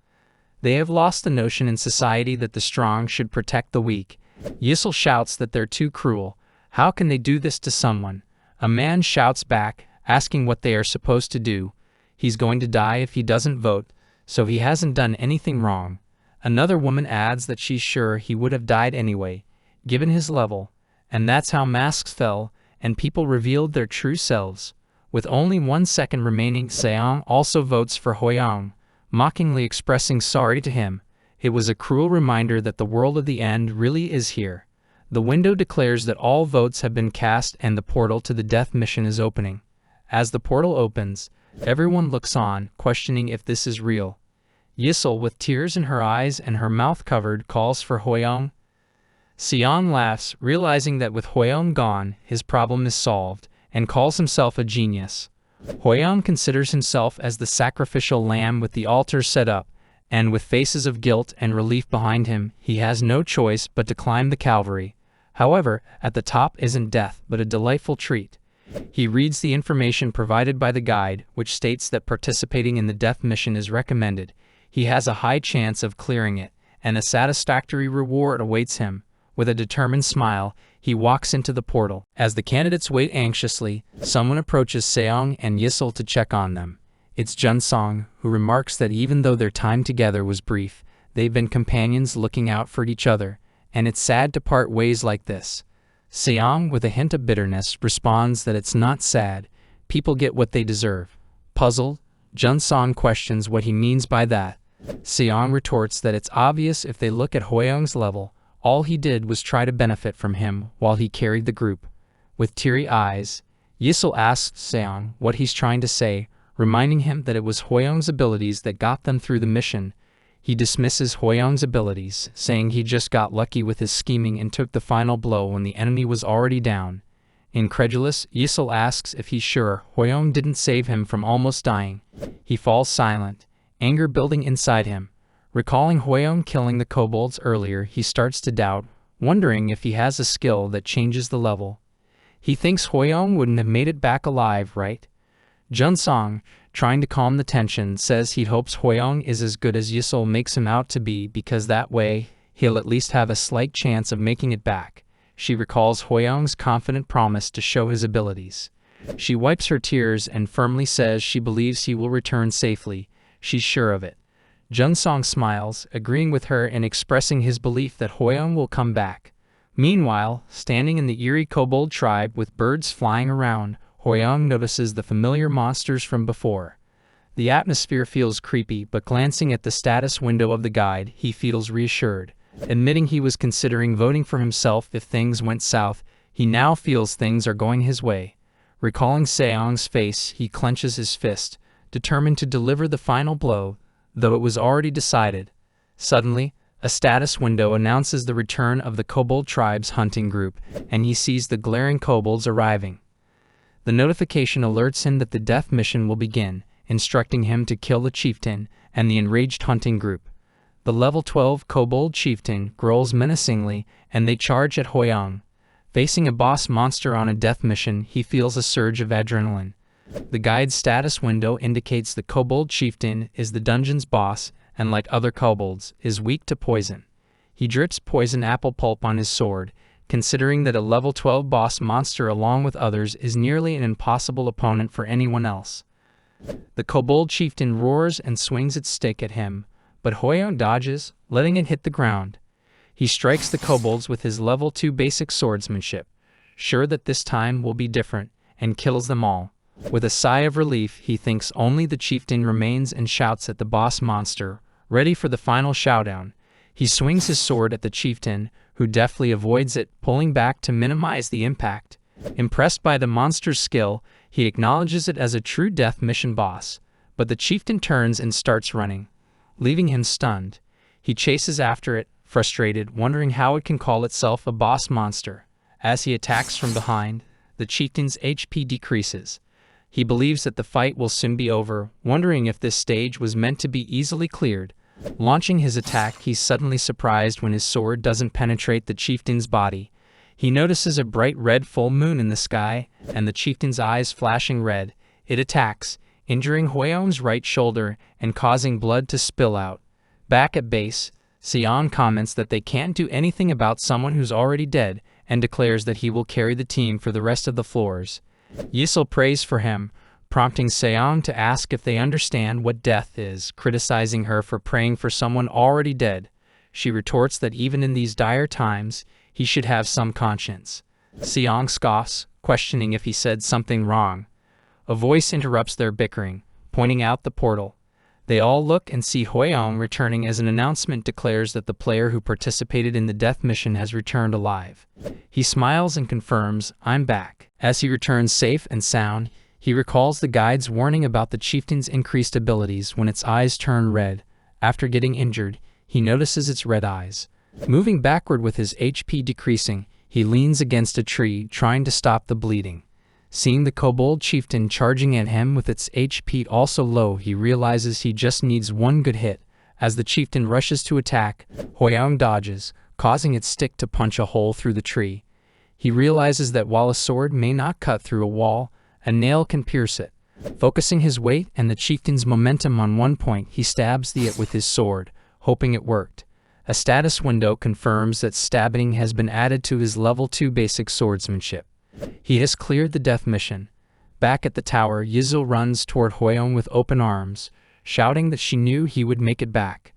They have lost the notion in society that the strong should protect the weak. Yisel shouts that they're too cruel. How can they do this to someone? A man shouts back, asking what they are supposed to do. He's going to die if he doesn't vote, so he hasn't done anything wrong. Another woman adds that she's sure he would have died anyway, given his level, and that's how masks fell, and people revealed their true selves. With only 1 second remaining, Seong also votes for Hoyong, mockingly expressing sorry to him. It was a cruel reminder that the world of the end really is here. The window declares that all votes have been cast and the portal to the death mission is opening. As the portal opens, everyone looks on, questioning if this is real. Yisel, with tears in her eyes and her mouth covered, calls for Hoyong. Seong laughs, realizing that with Hoyong gone, his problem is solved, and calls himself a genius. Hoyong considers himself as the sacrificial lamb with the altar set up, and with faces of guilt and relief behind him, he has no choice but to climb the Calvary. However, at the top isn't death, but a delightful treat. He reads the information provided by the guide, which states that participating in the death mission is recommended. He has a high chance of clearing it, and a satisfactory reward awaits him. With a determined smile, he walks into the portal. As the candidates wait anxiously, someone approaches Seong and Yisel to check on them. It's Junsong, who remarks that even though their time together was brief, they've been companions looking out for each other, and it's sad to part ways like this. Seong, with a hint of bitterness, responds that it's not sad. People get what they deserve. Puzzled, Junsong questions what he means by that. Seong retorts that it's obvious if they look at Hoyong's level. All he did was try to benefit from him while he carried the group. With teary eyes, Yisel asks Seong what he's trying to say, reminding him that it was Hoyong's abilities that got them through the mission. He dismisses Hoyong's abilities, saying he just got lucky with his scheming and took the final blow when the enemy was already down. Incredulous, Yisel asks if he's sure Hoyong didn't save him from almost dying. He falls silent, anger building inside him. Recalling Hoyong killing the kobolds earlier, he starts to doubt wondering if he has a skill that changes the level. He thinks Hoyoung wouldn't have made it back alive, right? Junsong, trying to calm the tension, says he hopes Hoyoung is as good as Yisol makes him out to be because that way he'll at least have a slight chance of making it back. She recalls Hoyoung's confident promise to show his abilities. She wipes her tears and firmly says she believes he will return safely. She's sure of it. Junsong smiles, agreeing with her and expressing his belief that Hoyoung will come back. Meanwhile, standing in the eerie kobold tribe with birds flying around, Hoyoung notices the familiar monsters from before. The atmosphere feels creepy, but glancing at the status window of the guide, he feels reassured. Admitting he was considering voting for himself if things went south, he now feels things are going his way. Recalling Seong's face, he clenches his fist, determined to deliver the final blow, though it was already decided. Suddenly, a status window announces the return of the Kobold tribe's hunting group, and he sees the glaring kobolds arriving. The notification alerts him that the death mission will begin, instructing him to kill the chieftain and the enraged hunting group. The level 12 kobold chieftain growls menacingly, and they charge at Hoyoung. Facing a boss monster on a death mission, he feels a surge of adrenaline. The guide's status window indicates the kobold chieftain is the dungeon's boss and, like other kobolds, is weak to poison. He drips poison apple pulp on his sword, considering that a level 12 boss monster along with others is nearly an impossible opponent for anyone else. The kobold chieftain roars and swings its stick at him, but Hoyoung dodges, letting it hit the ground. He strikes the kobolds with his level 2 basic swordsmanship, sure that this time will be different, and kills them all. With a sigh of relief, he thinks only the chieftain remains and shouts at the boss monster, ready for the final showdown. He swings his sword at the chieftain, who deftly avoids it, pulling back to minimize the impact. Impressed by the monster's skill, he acknowledges it as a true death mission boss, but the chieftain turns and starts running, leaving him stunned. He chases after it, frustrated, wondering how it can call itself a boss monster. As he attacks from behind, the chieftain's HP decreases. He believes that the fight will soon be over, wondering if this stage was meant to be easily cleared. Launching his attack, he's suddenly surprised when his sword doesn't penetrate the chieftain's body. He notices a bright red full moon in the sky, and the chieftain's eyes flashing red. It attacks, injuring Hoyoung's right shoulder and causing blood to spill out. Back at base, Seong comments that they can't do anything about someone who's already dead, and declares that he will carry the team for the rest of the floors. Yisol prays for him, prompting Seong to ask if they understand what death is, criticizing her for praying for someone already dead. She retorts that even in these dire times, he should have some conscience. Seong scoffs, questioning if he said something wrong. A voice interrupts their bickering, pointing out the portal. They all look and see Hoyoung returning as an announcement declares that the player who participated in the death mission has returned alive. He smiles and confirms, "I'm back." As he returns safe and sound, he recalls the guide's warning about the chieftain's increased abilities when its eyes turn red. After getting injured, he notices its red eyes. Moving backward with his HP decreasing, he leans against a tree, trying to stop the bleeding. Seeing the kobold chieftain charging at him with its HP also low, he realizes he just needs one good hit. As the chieftain rushes to attack, Hoyoung dodges, causing its stick to punch a hole through the tree. He realizes that while a sword may not cut through a wall, a nail can pierce it. Focusing his weight and the chieftain's momentum on one point, he stabs it with his sword, hoping it worked. A status window confirms that stabbing has been added to his level 2 basic swordsmanship. He has cleared the death mission. Back at the tower, Mizu runs toward Hoyoung with open arms, shouting that she knew he would make it back.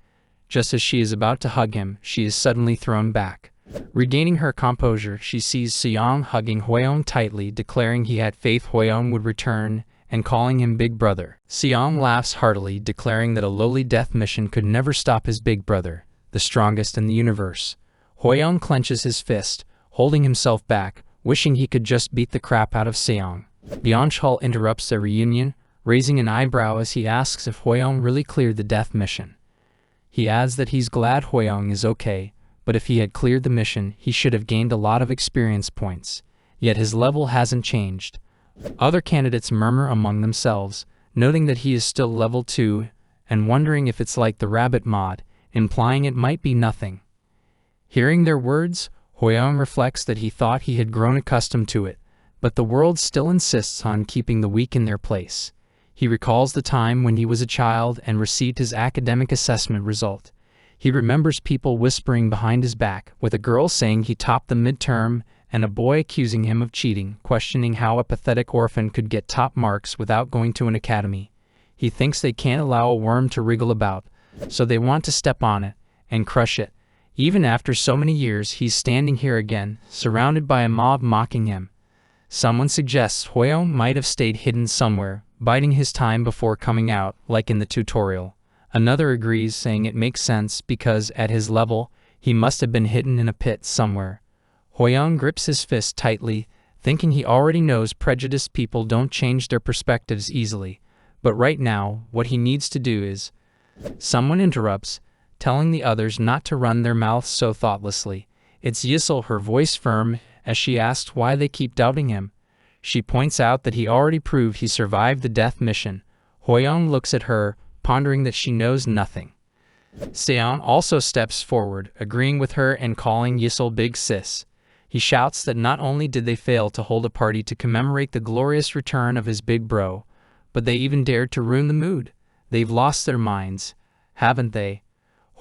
Just as she is about to hug him, she is suddenly thrown back. Regaining her composure, she sees Seong hugging Hoyoung tightly, declaring he had faith Hoyoung would return, and calling him Big Brother. Seong laughs heartily, declaring that a lowly death mission could never stop his big brother, the strongest in the universe. Hoyoung clenches his fist, holding himself back, wishing he could just beat the crap out of Seong. Byung-chul interrupts their reunion, raising an eyebrow as he asks if Hoyoung really cleared the death mission. He adds that he's glad Hoyoung is okay, but if he had cleared the mission, he should have gained a lot of experience points. Yet his level hasn't changed. Other candidates murmur among themselves, noting that he is still level 2, and wondering if it's like the rabbit mod, implying it might be nothing. Hearing their words, Hoyoung reflects that he thought he had grown accustomed to it, but the world still insists on keeping the weak in their place. He recalls the time when he was a child and received his academic assessment result. He remembers people whispering behind his back, with a girl saying he topped the midterm and a boy accusing him of cheating, questioning how a pathetic orphan could get top marks without going to an academy. He thinks they can't allow a worm to wriggle about, so they want to step on it and crush it. Even after so many years, he's standing here again, surrounded by a mob mocking him. Someone suggests Hoyoung might have stayed hidden somewhere, biding his time before coming out, like in the tutorial. Another agrees, saying it makes sense because, at his level, he must have been hidden in a pit somewhere. Hoyoung grips his fist tightly, thinking he already knows prejudiced people don't change their perspectives easily. But right now, what he needs to do is... Someone interrupts, telling the others not to run their mouths so thoughtlessly. It's Yisel, her voice firm, as she asks why they keep doubting him. She points out that he already proved he survived the death mission. Hoyoung looks at her, pondering that she knows nothing. Seon also steps forward, agreeing with her and calling Yisel Big Sis. He shouts that not only did they fail to hold a party to commemorate the glorious return of his big bro, but they even dared to ruin the mood. They've lost their minds, haven't they?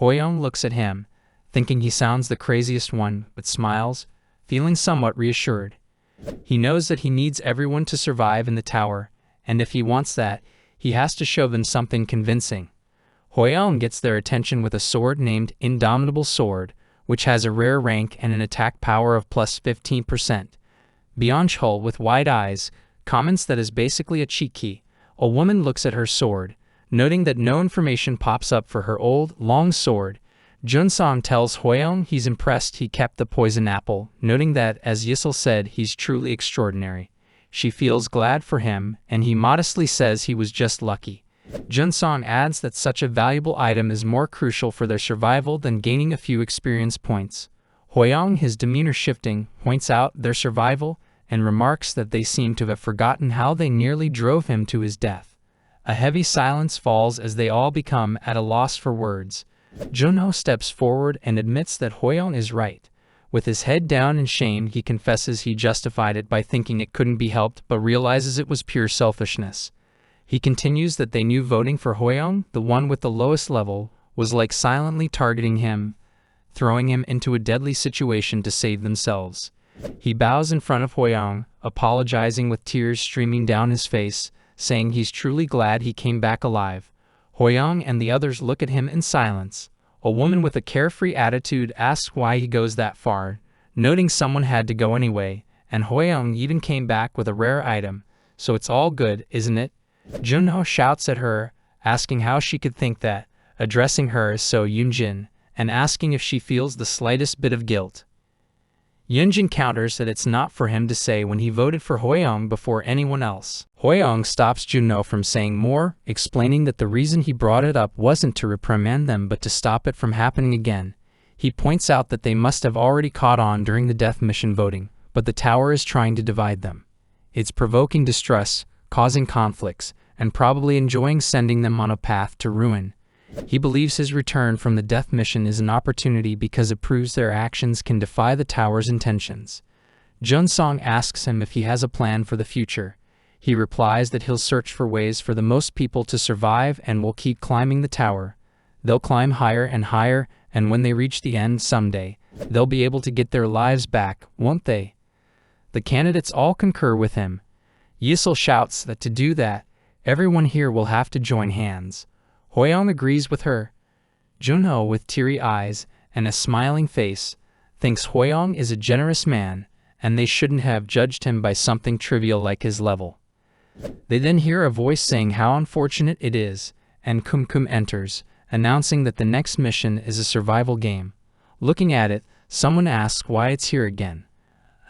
Hoyoung looks at him, thinking he sounds the craziest one, but smiles, feeling somewhat reassured. He knows that he needs everyone to survive in the tower, and if he wants that, he has to show them something convincing. Hoyoung gets their attention with a sword named Indomitable Sword, which has a rare rank and an attack power of plus 15%. Byung-chul, with wide eyes, comments that is basically a cheat key. A woman looks at her sword, noting that no information pops up for her old, long sword. Junsong tells Hoyoung he's impressed he kept the poison apple, noting that, as Yisel said, he's truly extraordinary. She feels glad for him, and he modestly says he was just lucky. Junsong adds that such a valuable item is more crucial for their survival than gaining a few experience points. Hoyoung, his demeanor shifting, points out their survival and remarks that they seem to have forgotten how they nearly drove him to his death. A heavy silence falls as they all become at a loss for words. Junho steps forward and admits that Hoyoung is right. With his head down in shame, he confesses he justified it by thinking it couldn't be helped, but realizes it was pure selfishness. He continues that they knew voting for Hoyoung, the one with the lowest level, was like silently targeting him, throwing him into a deadly situation to save themselves. He bows in front of Hoyoung, apologizing with tears streaming down his face, saying he's truly glad he came back alive. Hoyoung and the others look at him in silence. A woman with a carefree attitude asks why he goes that far, noting someone had to go anyway, and Hoyoung even came back with a rare item, so it's all good, isn't it? Junho shouts at her, asking how she could think that, addressing her as So Yoonjin, and asking if she feels the slightest bit of guilt. Yoonjin counters that it's not for him to say when he voted for Hoyoung before anyone else. Hoyoung stops Junho from saying more, explaining that the reason he brought it up wasn't to reprimand them but to stop it from happening again. He points out that they must have already caught on during the death mission voting, but the tower is trying to divide them. It's provoking distress, causing conflicts, and probably enjoying sending them on a path to ruin. He believes his return from the death mission is an opportunity because it proves their actions can defy the tower's intentions. Junsong asks him if he has a plan for the future. He replies that he'll search for ways for the most people to survive and will keep climbing the tower. They'll climb higher and higher, and when they reach the end someday, they'll be able to get their lives back, won't they? The candidates all concur with him. Yisel shouts that to do that, everyone here will have to join hands. Hoyoung agrees with her. Junho, with teary eyes and a smiling face, thinks Hoyoung is a generous man, and they shouldn't have judged him by something trivial like his level. They then hear a voice saying how unfortunate it is, and Kum enters, announcing that the next mission is a survival game. Looking at it, someone asks why it's here again.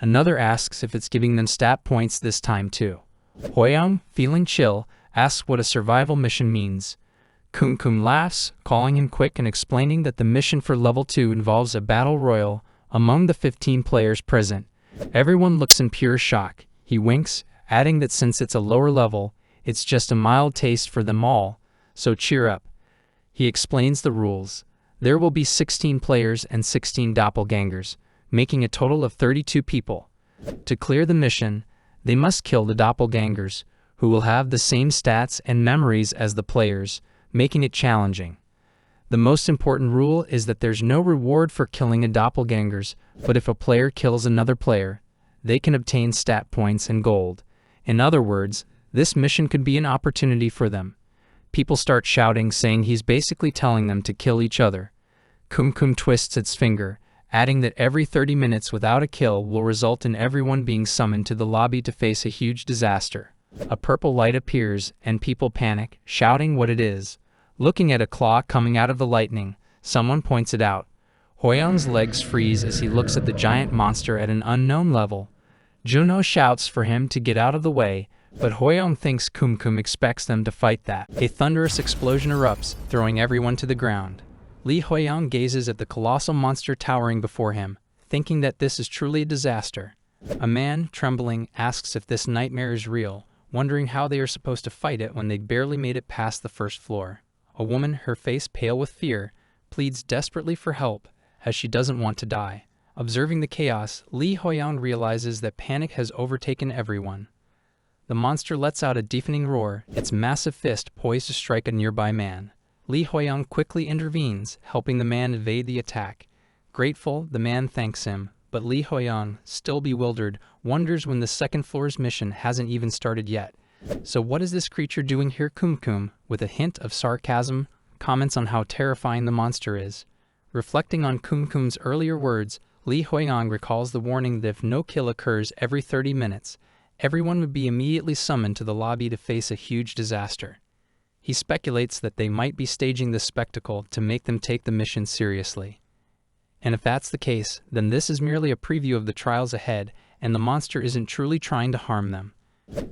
Another asks if it's giving them stat points this time too. Hoyoung, feeling chill, asks what a survival mission means. Kum laughs, calling him quick and explaining that the mission for level 2 involves a battle royale among the 15 players present. Everyone looks in pure shock. He winks, adding that since it's a lower level, it's just a mild taste for them all, so cheer up. He explains the rules. There will be 16 players and 16 doppelgangers. making a total of 32 people. To clear the mission, they must kill the doppelgangers, who will have the same stats and memories as the players, making it challenging. The most important rule is that there's no reward for killing a doppelgangers, but if a player kills another player, they can obtain stat points and gold. In other words, this mission could be an opportunity for them. People start shouting, saying he's basically telling them to kill each other. Kum twists its finger, adding that every 30 minutes without a kill will result in everyone being summoned to the lobby to face a huge disaster. A purple light appears, and people panic, shouting what it is. Looking at a claw coming out of the lightning, someone points it out. Hoyoung's legs freeze as he looks at the giant monster at an unknown level. Juno shouts for him to get out of the way, but Hoyoung thinks Kum expects them to fight that. A thunderous explosion erupts, throwing everyone to the ground. Lee Hoyoung gazes at the colossal monster towering before him, thinking that this is truly a disaster. A man, trembling, asks if this nightmare is real, wondering how they are supposed to fight it when they barely made it past the first floor. A woman, her face pale with fear, pleads desperately for help, as she doesn't want to die. Observing the chaos, Lee Hoyoung realizes that panic has overtaken everyone. The monster lets out a deafening roar, its massive fist poised to strike a nearby man. Lee Hoyoung quickly intervenes, helping the man evade the attack. Grateful, the man thanks him, but Lee Hoyoung, still bewildered, wonders when the second floor's mission hasn't even started yet. So what is this creature doing here? Kum, with a hint of sarcasm, comments on how terrifying the monster is. Reflecting on Kum's earlier words, Lee Hoyoung recalls the warning that if no kill occurs every 30 minutes, everyone would be immediately summoned to the lobby to face a huge disaster. He speculates that they might be staging this spectacle to make them take the mission seriously. And if that's the case, then this is merely a preview of the trials ahead, and the monster isn't truly trying to harm them.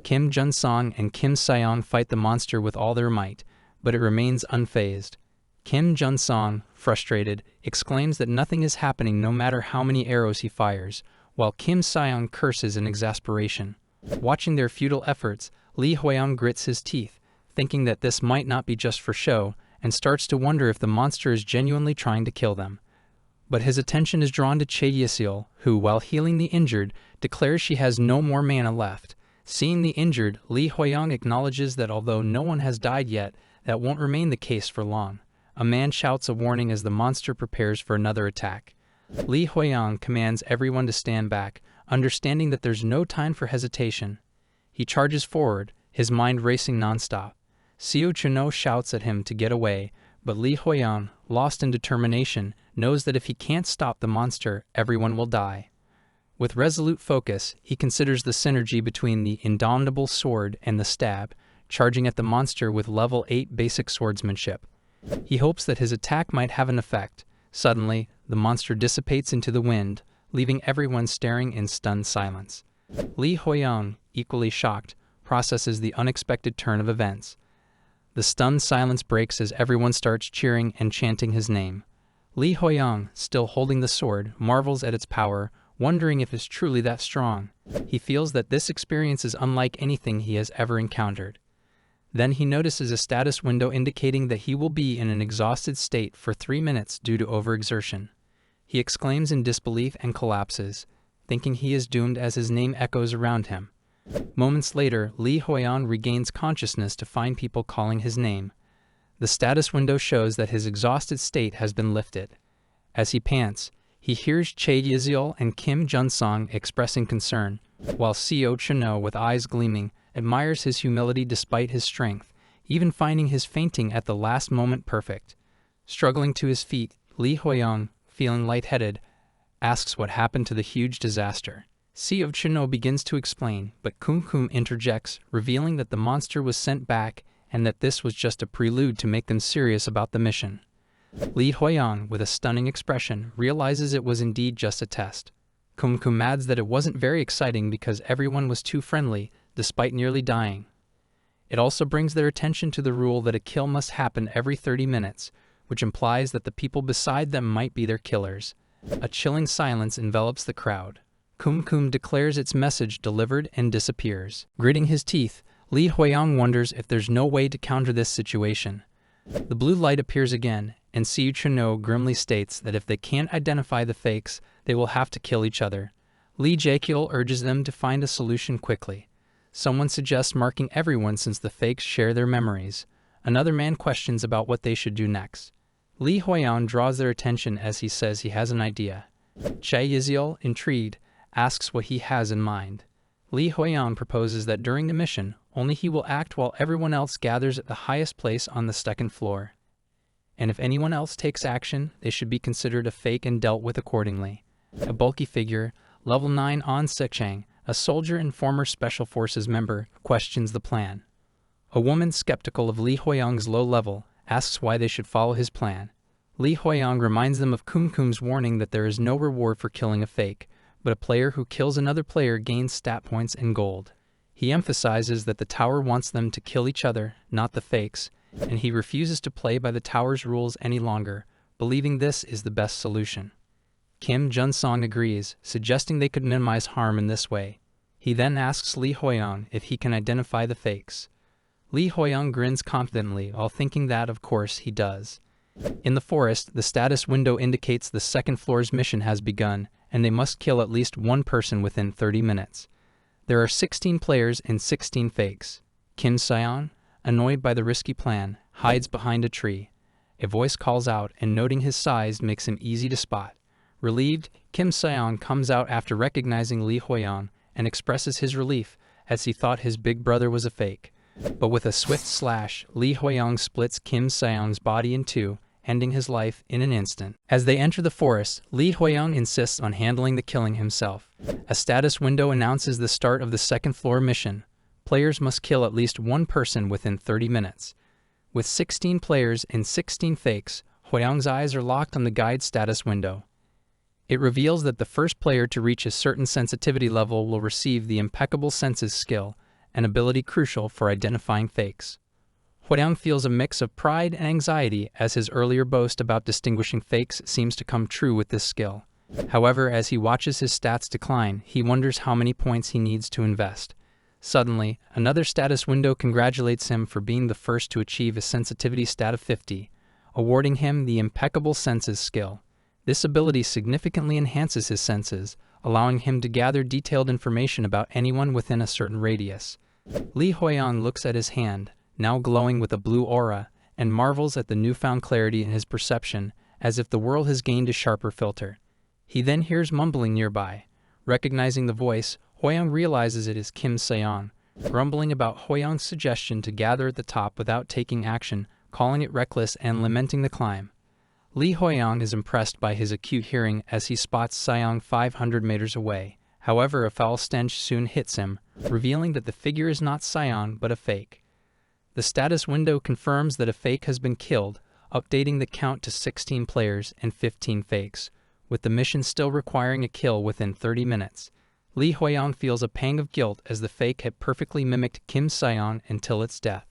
Kim Jun-song and Kim Seong fight the monster with all their might, but it remains unfazed. Kim Jun-song, frustrated, exclaims that nothing is happening no matter how many arrows he fires, while Kim Seong curses in exasperation. Watching their futile efforts, Lee Hoyoung grits his teeth, thinking that this might not be just for show, and starts to wonder if the monster is genuinely trying to kill them. But his attention is drawn to Chae Yesil, who, while healing the injured, declares she has no more mana left. Seeing the injured, Lee Hoyoung acknowledges that although no one has died yet, that won't remain the case for long. A man shouts a warning as the monster prepares for another attack. Lee Hoyoung commands everyone to stand back, understanding that there's no time for hesitation. He charges forward, his mind racing nonstop. Seo Chuno shouts at him to get away, but Lee Hoyoung, lost in determination, knows that if he can't stop the monster, everyone will die. With resolute focus, he considers the synergy between the indomitable sword and the stab, charging at the monster with level 8 basic swordsmanship. He hopes that his attack might have an effect. Suddenly, the monster dissipates into the wind, leaving everyone staring in stunned silence. Lee Hoyoung, equally shocked, processes the unexpected turn of events. The stunned silence breaks as everyone starts cheering and chanting his name. Lee Hoyoung, still holding the sword, marvels at its power, wondering if it's truly that strong. He feels that this experience is unlike anything he has ever encountered. Then he notices a status window indicating that he will be in an exhausted state for 3 minutes due to overexertion. He exclaims in disbelief and collapses, thinking he is doomed as his name echoes around him. Moments later, Lee Hoyoung regains consciousness to find people calling his name. The status window shows that his exhausted state has been lifted. As he pants, he hears Chae Yesil and Kim Jun-song expressing concern, while Seo Chuno, with eyes gleaming, admires his humility despite his strength, even finding his fainting at the last moment perfect. Struggling to his feet, Lee Hoyoung, feeling lightheaded, asks what happened to the huge disaster. Seo Chuno begins to explain, but Kum interjects, revealing that the monster was sent back and that this was just a prelude to make them serious about the mission. Lee Hoyoung, with a stunning expression, realizes it was indeed just a test. Kum adds that it wasn't very exciting because everyone was too friendly, despite nearly dying. It also brings their attention to the rule that a kill must happen every 30 minutes, which implies that the people beside them might be their killers. A chilling silence envelops the crowd. Kum declares its message delivered and disappears. Gritting his teeth, Lee Hoyoung wonders if there's no way to counter this situation. The blue light appears again, and Siu Chino grimly states that if they can't identify the fakes, they will have to kill each other. Lee Jae-kyul urges them to find a solution quickly. Someone suggests marking everyone since the fakes share their memories. Another man questions about what they should do next. Lee Hoi-yeon draws their attention as he says he has an idea. Chae Yiseol, intrigued, asks what he has in mind. Lee Hoi-yeon proposes that during the mission, only he will act while everyone else gathers at the highest place on the second floor. And if anyone else takes action, they should be considered a fake and dealt with accordingly. A bulky figure, level 9 On Sechang, a soldier and former Special Forces member, questions the plan. A woman skeptical of Lee Hoi-yeon's low level asks why they should follow his plan. Lee Hoi-yeon reminds them of Kumkum's warning that there is no reward for killing a fake, but a player who kills another player gains stat points and gold. He emphasizes that the tower wants them to kill each other, not the fakes, and he refuses to play by the tower's rules any longer, believing this is the best solution. Kim Jun-song agrees, suggesting they could minimize harm in this way. He then asks Lee Hoi-yeon if he can identify the fakes. Lee Hoi-yeon grins confidently while thinking that, of course, he does. In the forest, the status window indicates the second floor's mission has begun, and they must kill at least one person within 30 minutes. There are 16 players and 16 fakes. Kim Seon, annoyed by the risky plan, hides behind a tree. A voice calls out, and noting his size makes him easy to spot. Relieved, Kim Seon comes out after recognizing Lee Hoi-yeon and expresses his relief as he thought his big brother was a fake. But with a swift slash, Lee Hoi-yeon splits Kim Seon's body in two, ending his life in an instant. As they enter the forest, Lee Hoi-yeon insists on handling the killing himself. A status window announces the start of the second floor mission. Players must kill at least one person within 30 minutes. With 16 players and 16 fakes, Hoi-yeon's eyes are locked on the guide status window. It reveals that the first player to reach a certain sensitivity level will receive the impeccable senses skill, an ability crucial for identifying fakes. Hoi-yeon feels a mix of pride and anxiety as his earlier boast about distinguishing fakes seems to come true with this skill. However, as he watches his stats decline, he wonders how many points he needs to invest. Suddenly, another status window congratulates him for being the first to achieve a sensitivity stat of 50, awarding him the impeccable senses skill. This ability significantly enhances his senses, allowing him to gather detailed information about anyone within a certain radius. Lee Hoi-yeon looks at his hand, now glowing with a blue aura, and marvels at the newfound clarity in his perception, as if the world has gained a sharper filter. He then hears mumbling nearby. Recognizing the voice, Hoi-yeon realizes it is Kim Seon, grumbling about Hoi-yeon's suggestion to gather at the top without taking action, calling it reckless and lamenting the climb. Lee Hoi-yeon is impressed by his acute hearing as he spots Seon 500 meters away. However, a foul stench soon hits him, revealing that the figure is not Seon but a fake. The status window confirms that a fake has been killed, updating the count to 16 players and 15 fakes, with the mission still requiring a kill within 30 minutes. Lee Hoi-yeon feels a pang of guilt as the fake had perfectly mimicked Kim Seon until its death.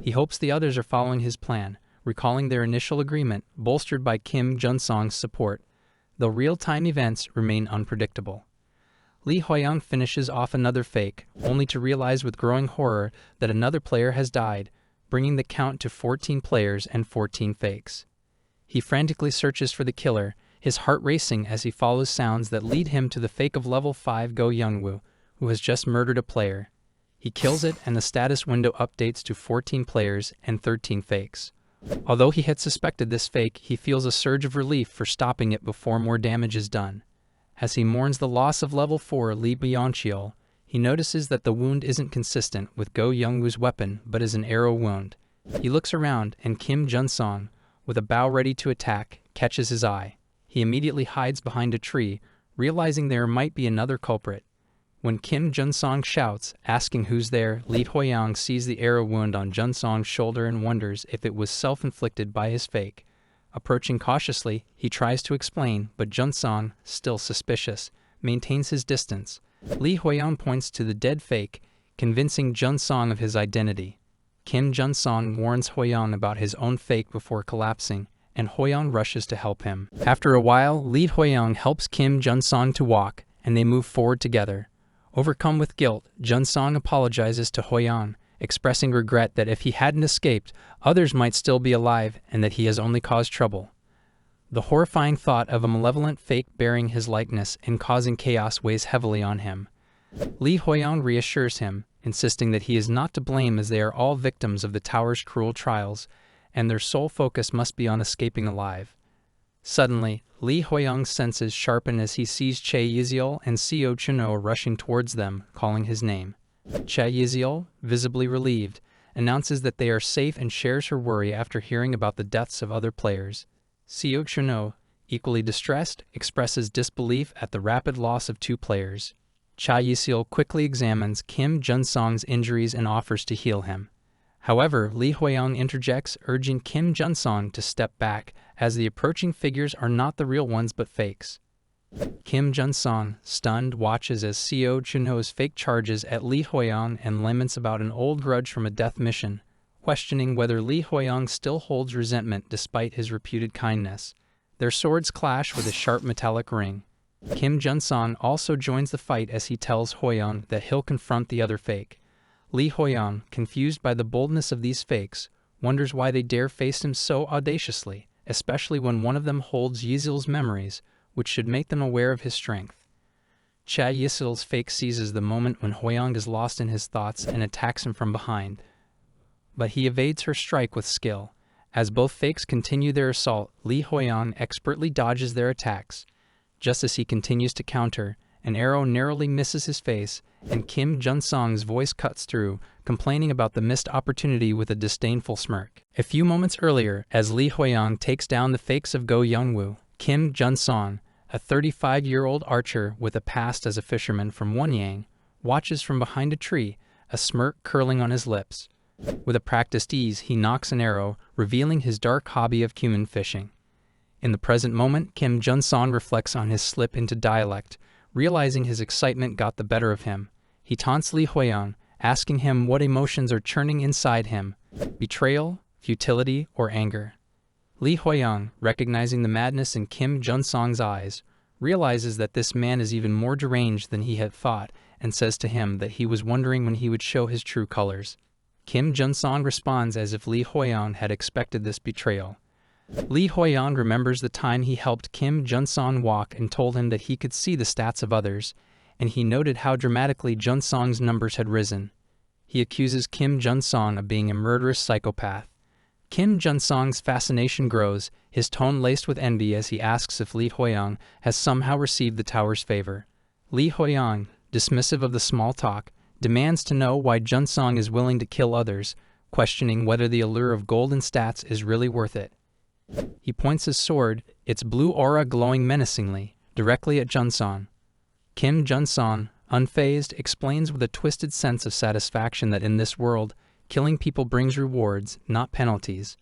He hopes the others are following his plan, recalling their initial agreement, bolstered by Kim Jun-song's support, though real-time events remain unpredictable. Lee Hoi-yeon finishes off another fake, only to realize with growing horror that another player has died, bringing the count to 14 players and 14 fakes. He frantically searches for the killer, his heart racing as he follows sounds that lead him to the fake of level 5 Go Youngwoo, who has just murdered a player. He kills it and the status window updates to 14 players and 13 fakes. Although he had suspected this fake, he feels a surge of relief for stopping it before more damage is done. As he mourns the loss of level 4 Lee Byung-cheol, he notices that the wound isn't consistent with Go Youngwoo's weapon but is an arrow wound. He looks around and Kim Jun-song, with a bow ready to attack, catches his eye. He immediately hides behind a tree, realizing there might be another culprit. When Kim Jun-song shouts, asking who's there, Lee Hoi-yeon sees the arrow wound on Jun-song's shoulder and wonders if it was self-inflicted by his fake. Approaching cautiously, he tries to explain, but Jun-song, still suspicious, maintains his distance. Lee Hoi-yeon points to the dead fake, convincing Jun-song of his identity. Kim Jun-song warns Hoi-yeon about his own fake before collapsing, and Hoi-yeon rushes to help him. After a while, Lee Hoi-yeon helps Kim Jun-song to walk, and they move forward together. Overcome with guilt, Jun-song apologizes to Hoi-yeon, expressing regret that if he hadn't escaped, others might still be alive and that he has only caused trouble. The horrifying thought of a malevolent fake bearing his likeness and causing chaos weighs heavily on him. Li Huiyang reassures him, insisting that he is not to blame as they are all victims of the tower's cruel trials, and their sole focus must be on escaping alive. Suddenly, Li Huiyang's senses sharpen as he sees Che Yiziel and Xiao Chuno rushing towards them, calling his name. Che Yiziel, visibly relieved, announces that they are safe and shares her worry after hearing about the deaths of other players. Xiao Chuno, equally distressed, expresses disbelief at the rapid loss of 2 players. Cha Yiziel quickly examines Kim Junsong's injuries and offers to heal him. However, Li Huiyang interjects, urging Kim Junsong to step back, as the approaching figures are not the real ones but fakes. Kim Junsong, stunned, watches as Xiao Chuno's fake charges at Li Huiyang and laments about an old grudge from a death mission, questioning whether Li Huiyang still holds resentment despite his reputed kindness. Their swords clash with a sharp metallic ring. Kim Junsong also joins the fight as he tells Huiyang that he'll confront the other fake. Li Huiyang, confused by the boldness of these fakes, wonders why they dare face him so audaciously, especially when one of them holds Yiziel's memories, which should make them aware of his strength. Cha Yiziel's fake seizes the moment when Huiyang is lost in his thoughts and attacks him from behind. But he evades her strike with skill. As both fakes continue their assault, Li Huiyang expertly dodges their attacks. Just as he continues to counter, an arrow narrowly misses his face, and Kim Junsong's voice cuts through, complaining about the missed opportunity with a disdainful smirk. A few moments earlier, as Li Huiyang takes down the fakes of Go Youngwoo, Kim Junsong, a 35-year-old archer with a past as a fisherman from Wanyang, watches from behind a tree, a smirk curling on his lips. With a practiced ease, he knocks an arrow, revealing his dark hobby of cumin fishing. In the present moment, Kim Junsong reflects on his slip into dialect, realizing his excitement got the better of him. He taunts Li Huiyang, asking him what emotions are churning inside him: betrayal, futility, or anger. Li Huiyang, recognizing the madness in Kim Junsong's eyes, realizes that this man is even more deranged than he had thought, and says to him that he was wondering when he would show his true colors. Kim Junsong responds as if Li Huiyang had expected this betrayal. Li Huiyang remembers the time he helped Kim Junsong walk and told him that he could see the stats of others, and he noted how dramatically Junsong's numbers had risen. He accuses Kim Junsong of being a murderous psychopath. Kim Junsong's fascination grows, his tone laced with envy as he asks if Li Huiyang has somehow received the tower's favor. Li Huiyang, dismissive of the small talk, demands to know why Junsong is willing to kill others, questioning whether the allure of golden stats is really worth it. He points his sword, its blue aura glowing menacingly, directly at Junsong. Kim Junsong, unfazed, explains with a twisted sense of satisfaction that in this world, killing people brings rewards, not penalties.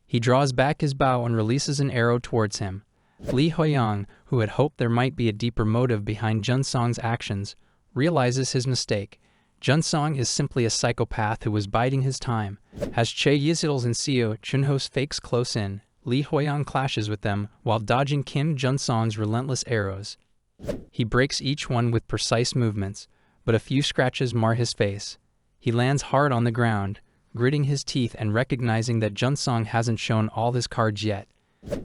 He draws back his bow and releases an arrow towards him. Li Huiyang, who had hoped there might be a deeper motive behind Junsong's actions, realizes his mistake. Junsong is simply a psychopath who was biding his time. As Che Yiziel's and Xiao Chunho's fakes close in, Li Huiyang clashes with them while dodging Kim Junsong's relentless arrows. He breaks each one with precise movements, but a few scratches mar his face. He lands hard on the ground, gritting his teeth and recognizing that Junsong hasn't shown all his cards yet.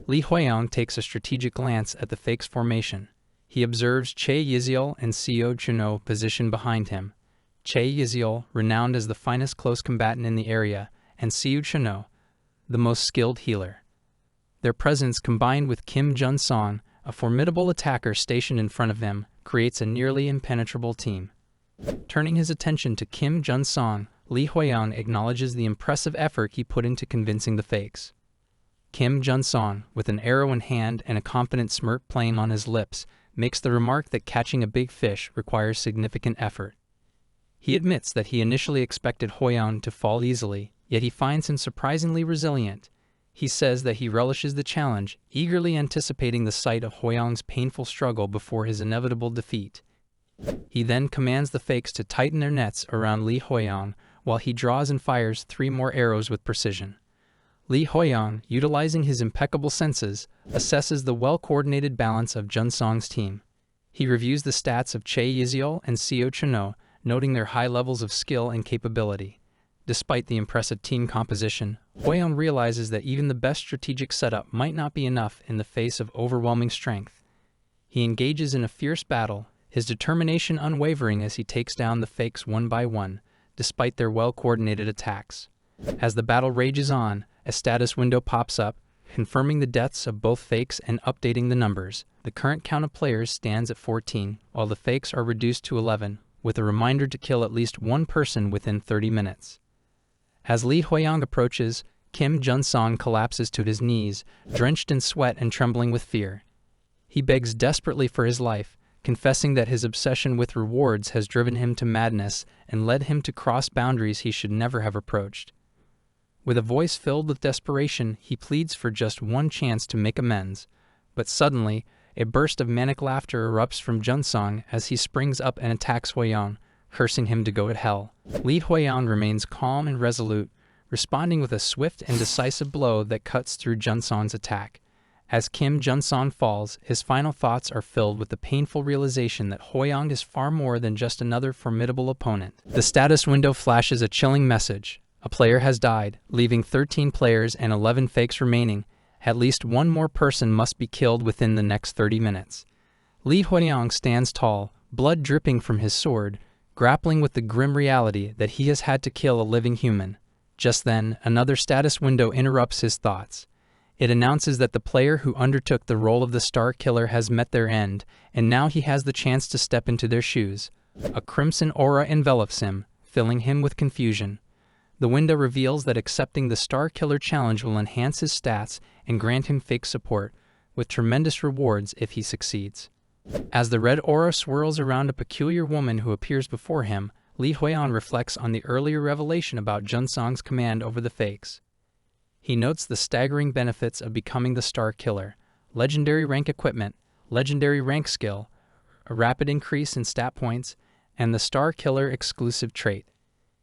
Li Huiyang takes a strategic glance at the fake's formation. He observes Che Yiziel and Xiao Chunho positioned behind him. Che Yiziel, renowned as the finest close combatant in the area, and Xiao Chunho, the most skilled healer. Their presence, combined with Kim Junsong, a formidable attacker stationed in front of them, creates a nearly impenetrable team. Turning his attention to Kim Junsong, Li Huiyang acknowledges the impressive effort he put into convincing the fakes. Kim Junsong, with an arrow in hand and a confident smirk playing on his lips, makes the remark that catching a big fish requires significant effort. He admits that he initially expected Huiyang to fall easily, yet he finds him surprisingly resilient. He says that he relishes the challenge, eagerly anticipating the sight of Huiyang's painful struggle before his inevitable defeat. He then commands the fakes to tighten their nets around Li Huiyang, while he draws and fires 3 more arrows with precision. Li Huiyang, utilizing his impeccable senses, assesses the well-coordinated balance of Junsong's team. He reviews the stats of Che Yiziel and Xiao Chunho, noting their high levels of skill and capability. Despite the impressive team composition, Hwaeon realizes that even the best strategic setup might not be enough in the face of overwhelming strength. He engages in a fierce battle, his determination unwavering as he takes down the fakes one by one, despite their well-coordinated attacks. As the battle rages on, a status window pops up, confirming the deaths of both fakes and updating the numbers. The current count of players stands at 14, while the fakes are reduced to 11, with a reminder to kill at least one person within 30 minutes. As Lee Hwaeong approaches, Kim Jun-song collapses to his knees, drenched in sweat and trembling with fear. He begs desperately for his life, confessing that his obsession with rewards has driven him to madness and led him to cross boundaries he should never have approached. With a voice filled with desperation, he pleads for just one chance to make amends, but suddenly, a burst of manic laughter erupts from Jun-song as he springs up and attacks Hwaeong, cursing him to go to hell. Lee Hwaeong remains calm and resolute, responding with a swift and decisive blow that cuts through Jun-song's attack. As Kim Jun-song falls, his final thoughts are filled with the painful realization that Hwaeong is far more than just another formidable opponent. The status window flashes a chilling message. A player has died, leaving 13 players and 11 fakes remaining. At least one more person must be killed within the next 30 minutes. Lee Hwaeong stands tall, blood dripping from his sword, grappling with the grim reality that he has had to kill a living human. Just then, another status window interrupts his thoughts. It announces that the player who undertook the role of the Star Killer has met their end, and now he has the chance to step into their shoes. A crimson aura envelops him, filling him with confusion. The window reveals that accepting the Star Killer challenge will enhance his stats and grant him fake support, with tremendous rewards if he succeeds. As the red aura swirls around a peculiar woman who appears before him, Lee Hwaeong reflects on the earlier revelation about Jun-song's command over the fakes. He notes the staggering benefits of becoming the Star Killer: legendary rank equipment, legendary rank skill, a rapid increase in stat points, and the Star Killer exclusive trait.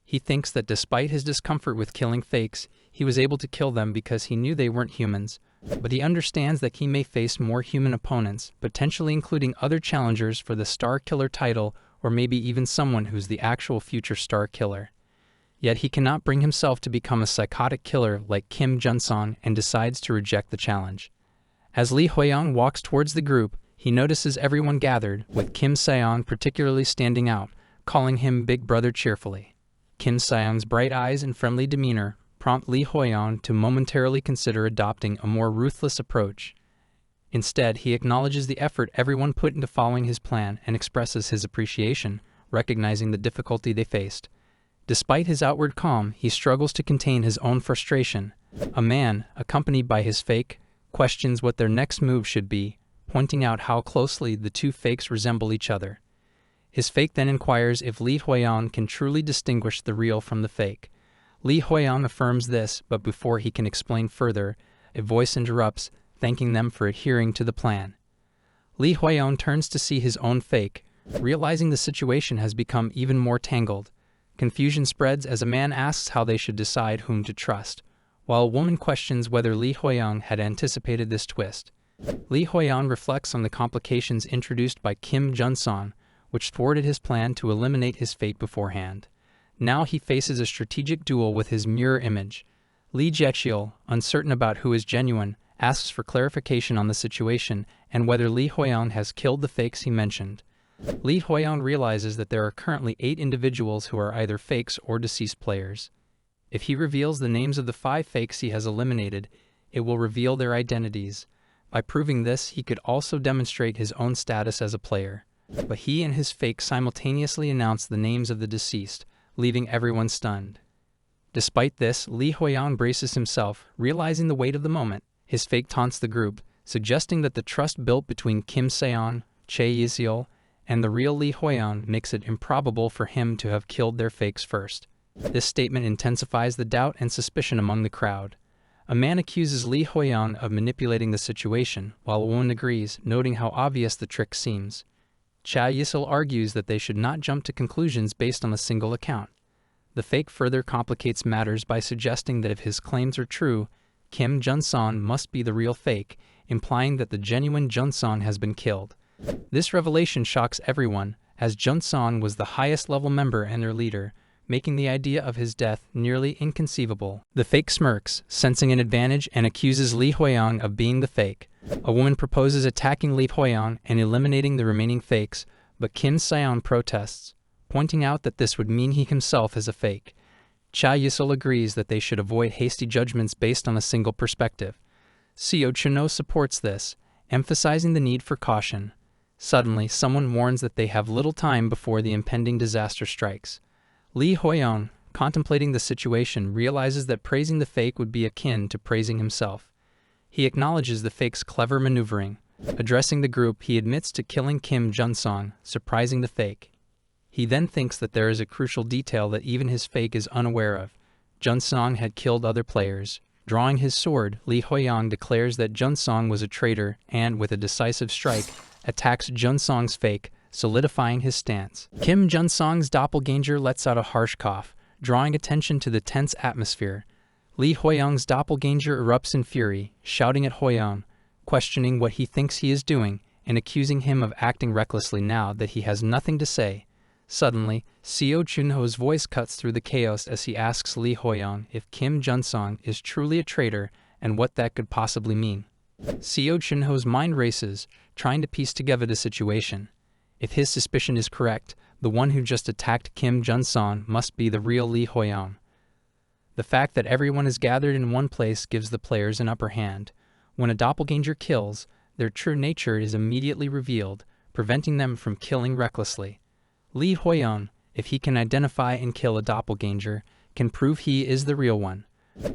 He thinks that despite his discomfort with killing fakes, he was able to kill them because he knew they weren't humans, but he understands that he may face more human opponents, potentially including other challengers for the Star Killer title, or maybe even someone who's the actual future Star Killer. Yet he cannot bring himself to become a psychotic killer like Kim Jun-song and decides to reject the challenge. As Lee Hwaeong walks towards the group, he notices everyone gathered, with Kim Se-yeon particularly standing out, calling him Big Brother cheerfully. Kim Se-yeon's bright eyes and friendly demeanor prompt Lee Hwaeong to momentarily consider adopting a more ruthless approach. Instead, he acknowledges the effort everyone put into following his plan and expresses his appreciation, recognizing the difficulty they faced. Despite his outward calm, he struggles to contain his own frustration. A man, accompanied by his fake, questions what their next move should be, pointing out how closely the two fakes resemble each other. His fake then inquires if Lee Hwaeong can truly distinguish the real from the fake. Lee Hwaeong affirms this, but before he can explain further, a voice interrupts, thanking them for adhering to the plan. Lee Hwaeong turns to see his own fake, realizing the situation has become even more tangled. Confusion spreads as a man asks how they should decide whom to trust, while a woman questions whether Lee Hwaeong had anticipated this twist. Lee Hwaeong reflects on the complications introduced by Kim Jun-song, which thwarted his plan to eliminate his fate beforehand. Now he faces a strategic duel with his mirror image. Lee Jae-cheol, uncertain about who is genuine, asks for clarification on the situation and whether Lee Hwaeong has killed the fakes he mentioned. Lee Hwaeong realizes that there are currently 8 individuals who are either fakes or deceased players. If he reveals the names of the 5 fakes he has eliminated, it will reveal their identities. By proving this, he could also demonstrate his own status as a player. But he and his fake simultaneously announce the names of the deceased, leaving everyone stunned. Despite this, Lee Hwaeong braces himself, realizing the weight of the moment. His fake taunts the group, suggesting that the trust built between Kim Se-yeon, Chae Yi-seol, and the real Lee Hwaeong makes it improbable for him to have killed their fakes first. This statement intensifies the doubt and suspicion among the crowd. A man accuses Lee Hwaeong of manipulating the situation, while a woman agrees, noting how obvious the trick seems. Chae Yi-seol argues that they should not jump to conclusions based on a single account. The fake further complicates matters by suggesting that if his claims are true, Kim Jun-song must be the real fake, implying that the genuine Jun-song has been killed. This revelation shocks everyone, as Jun-song was the highest level member and their leader, making the idea of his death nearly inconceivable. The fake smirks, sensing an advantage, and accuses Li Huiyang of being the fake. A woman proposes attacking Li Huiyang and eliminating the remaining fakes, but Kim Seon protests, pointing out that this would mean he himself is a fake. Cha Yisul agrees that they should avoid hasty judgments based on a single perspective. Seo Chuno supports this, emphasizing the need for caution. Suddenly, someone warns that they have little time before the impending disaster strikes. Li Huiyang, contemplating the situation, realizes that praising the fake would be akin to praising himself. He acknowledges the fake's clever maneuvering. Addressing the group, he admits to killing Kim Junsong, surprising the fake. He then thinks that there is a crucial detail that even his fake is unaware of. Junsong had killed other players. Drawing his sword, Li Huiyang declares that Junsong was a traitor and, with a decisive strike, attacks Junsong's fake, solidifying his stance. Kim Junsong's doppelganger lets out a harsh cough, drawing attention to the tense atmosphere. Li Huiyang's doppelganger erupts in fury, shouting at Huiyang, questioning what he thinks he is doing, and accusing him of acting recklessly now that he has nothing to say. Suddenly, Seo Chunho's voice cuts through the chaos as he asks Li Huiyang if Kim Junsong is truly a traitor and what that could possibly mean. Seo Chunho's mind races, trying to piece together the situation. If his suspicion is correct, the one who just attacked Kim Junsong must be the real Li Huiyang. The fact that everyone is gathered in one place gives the players an upper hand. When a doppelganger kills, their true nature is immediately revealed, preventing them from killing recklessly. Li Huiyang, if he can identify and kill a doppelganger, can prove he is the real one.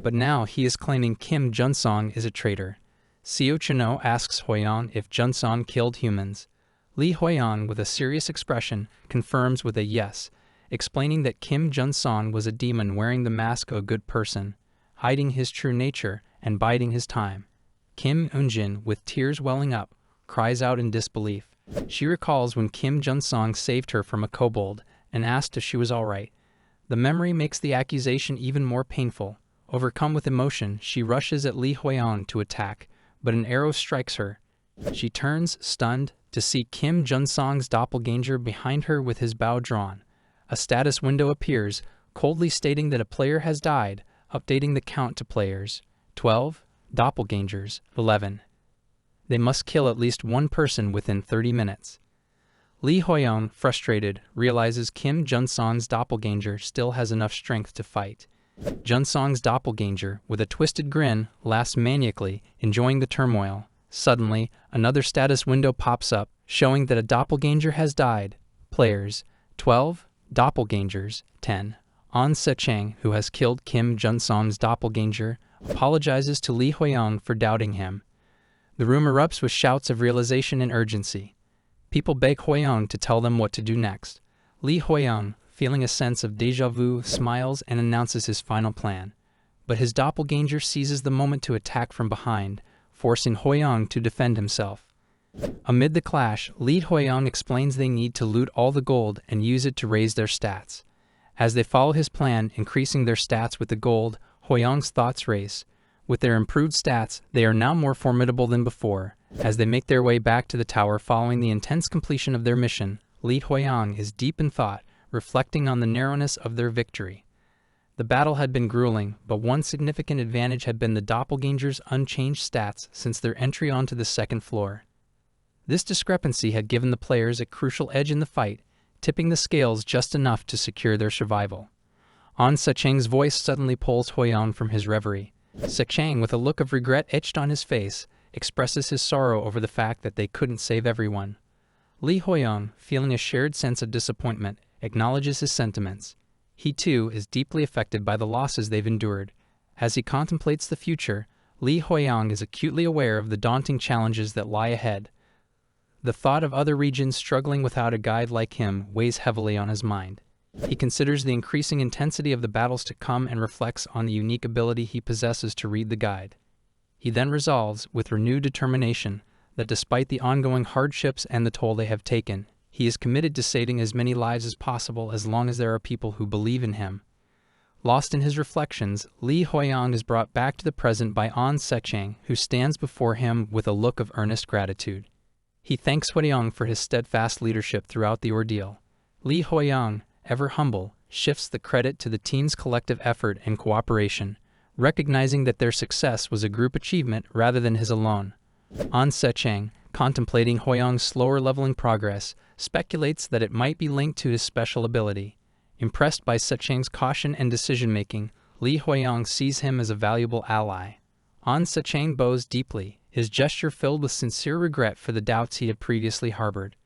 But now he is claiming Kim Junsong is a traitor. Seo Chuno asks Huiyang if Junsong killed humans. Li Huiyang, with a serious expression, confirms with a yes, explaining that Kim Junsong was a demon wearing the mask of a good person, hiding his true nature and biding his time. Kim Eunjin, with tears welling up, cries out in disbelief. She recalls when Kim Junsong saved her from a kobold and asked if she was all right. The memory makes the accusation even more painful. Overcome with emotion, she rushes at Li Huiyang to attack, but an arrow strikes her. She turns, stunned, to see Kim Junsong's doppelganger behind her with his bow drawn. A status window appears, coldly stating that a player has died, updating the count to players. 12. Doppelgangers. 11. They must kill at least one person within 30 minutes. Li Huiyang, frustrated, realizes Kim Junsong's doppelganger still has enough strength to fight. Junsong's doppelganger, with a twisted grin, laughs maniacally, enjoying the turmoil. Suddenly, another status window pops up, showing that a doppelganger has died. Players. 12. Doppelgangers. 10. An Sechang, who has killed Kim Junsong's doppelganger, apologizes to Li Huiyang for doubting him. The room erupts with shouts of realization and urgency. People beg Huiyang to tell them what to do next. Li Huiyang, feeling a sense of déjà vu, smiles and announces his final plan. But his doppelganger seizes the moment to attack from behind, forcing Huiyang to defend himself. Amid the clash, Li Huiyang explains they need to loot all the gold and use it to raise their stats. As they follow his plan, increasing their stats with the gold, Huiyang's thoughts race. With their improved stats, they are now more formidable than before. As they make their way back to the tower following the intense completion of their mission, Li Huiyang is deep in thought, reflecting on the narrowness of their victory. The battle had been grueling, but one significant advantage had been the doppelgangers' unchanged stats since their entry onto the second floor. This discrepancy had given the players a crucial edge in the fight, tipping the scales just enough to secure their survival. An Sechang's voice suddenly pulls Huiyang from his reverie. Sechang, with a look of regret etched on his face, expresses his sorrow over the fact that they couldn't save everyone. Li Huiyang, feeling a shared sense of disappointment, acknowledges his sentiments. He, too, is deeply affected by the losses they've endured. As he contemplates the future, Li Huiyang is acutely aware of the daunting challenges that lie ahead. The thought of other regions struggling without a guide like him weighs heavily on his mind. He considers the increasing intensity of the battles to come and reflects on the unique ability he possesses to read the guide. He then resolves, with renewed determination, that despite the ongoing hardships and the toll they have taken, he is committed to saving as many lives as possible as long as there are people who believe in him. Lost in his reflections, Li Huiyang is brought back to the present by An Sechang, who stands before him with a look of earnest gratitude. He thanks Huiyang for his steadfast leadership throughout the ordeal. Li Huiyang, ever humble, shifts the credit to the team's collective effort and cooperation, recognizing that their success was a group achievement rather than his alone. An Sechang, contemplating Huiyang's slower leveling progress, speculates that it might be linked to his special ability. Impressed by Sechang's caution and decision-making, Li Huiyang sees him as a valuable ally. An Sechang bows deeply, his gesture filled with sincere regret for the doubts he had previously harbored.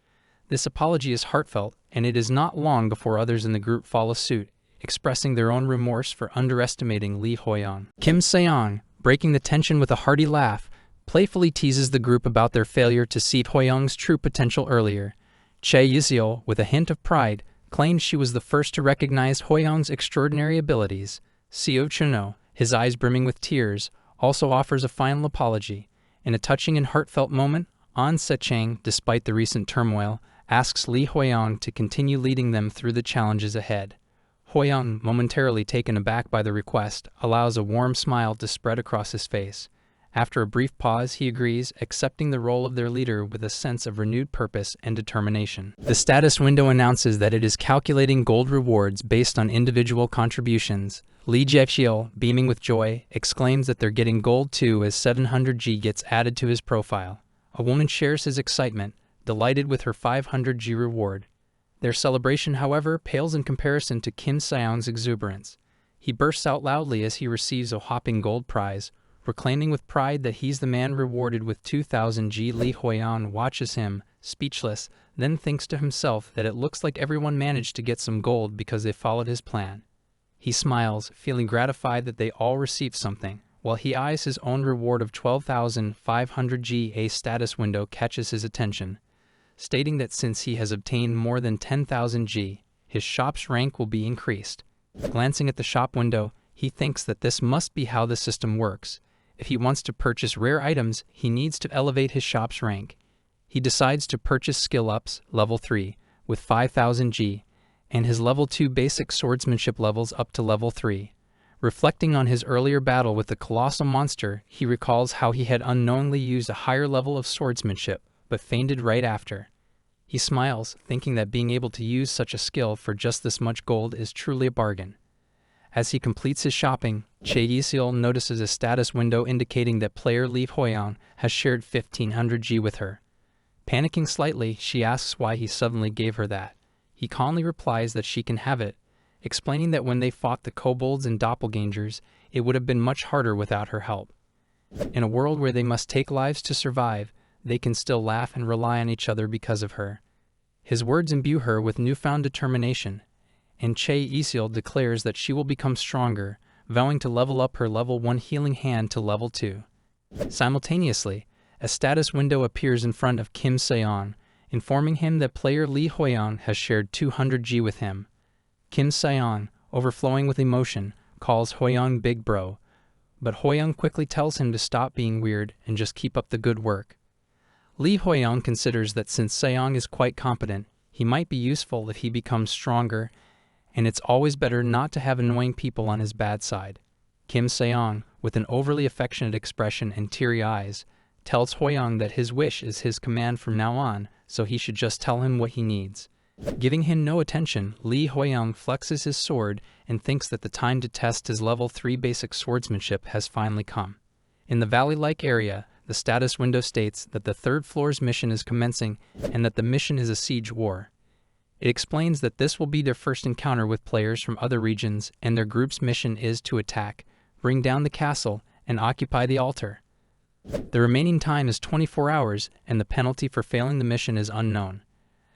This apology is heartfelt, and it is not long before others in the group follow suit, expressing their own remorse for underestimating Li Huiyang. Kim Seong, breaking the tension with a hearty laugh, playfully teases the group about their failure to see Huiyang's true potential earlier. Che Yizio, with a hint of pride, claims she was the first to recognize Huiyang's extraordinary abilities. Xiao Chuno, his eyes brimming with tears, also offers a final apology. In a touching and heartfelt moment, An Sechang, despite the recent turmoil, asks Li Huiyang to continue leading them through the challenges ahead. Huiyang, momentarily taken aback by the request, allows a warm smile to spread across his face. After a brief pause, he agrees, accepting the role of their leader with a sense of renewed purpose and determination. The status window announces that it is calculating gold rewards based on individual contributions. Li Jiexiu, beaming with joy, exclaims that they're getting gold too as 700G gets added to his profile. A woman shares his excitement, delighted with her 500G reward. Their celebration, however, pales in comparison to Kim Seong's exuberance. He bursts out loudly as he receives a whopping gold prize, proclaiming with pride that he's the man rewarded with 2000G. Li Huiyang watches him, speechless, then thinks to himself that it looks like everyone managed to get some gold because they followed his plan. He smiles, feeling gratified that they all received something, while he eyes his own reward of 12,500G. A status window catches his attention, stating that since he has obtained more than 10,000G, his shop's rank will be increased. Glancing at the shop window, he thinks that this must be how the system works. If he wants to purchase rare items, he needs to elevate his shop's rank. He decides to purchase skill ups, level 3, with 5,000G, and his level 2 basic swordsmanship levels up to level 3. Reflecting on his earlier battle with the colossal monster, he recalls how he had unknowingly used a higher level of swordsmanship, but fainted right after. He smiles, thinking that being able to use such a skill for just this much gold is truly a bargain. As he completes his shopping, Che Yisil notices a status window indicating that player Li Huiyang has shared 1500G with her. Panicking slightly, she asks why he suddenly gave her that. He calmly replies that she can have it, explaining that when they fought the kobolds and doppelgangers, it would have been much harder without her help. In a world where they must take lives to survive, they can still laugh and rely on each other because of her. His words imbue her with newfound determination, and Che Yisil declares that she will become stronger, vowing to level up her level 1 healing hand to level 2. Simultaneously, a status window appears in front of Kim Seong, informing him that player Li Huiyang has shared 200G with him. Kim Seong, overflowing with emotion, calls Huiyang Big Bro, but Huiyang quickly tells him to stop being weird and just keep up the good work. Li Huiyang considers that since Seong is quite competent, he might be useful if he becomes stronger, and it's always better not to have annoying people on his bad side. Kim Seong, with an overly affectionate expression and teary eyes, tells Huiyang that his wish is his command from now on, so he should just tell him what he needs. Giving him no attention, Li Huiyang flexes his sword and thinks that the time to test his level 3 basic swordsmanship has finally come. In the valley-like area, the status window states that the 3rd floor's mission is commencing and that the mission is a siege war. It explains that this will be their first encounter with players from other regions, and their group's mission is to attack, bring down the castle, and occupy the altar. The remaining time is 24 hours, and the penalty for failing the mission is unknown.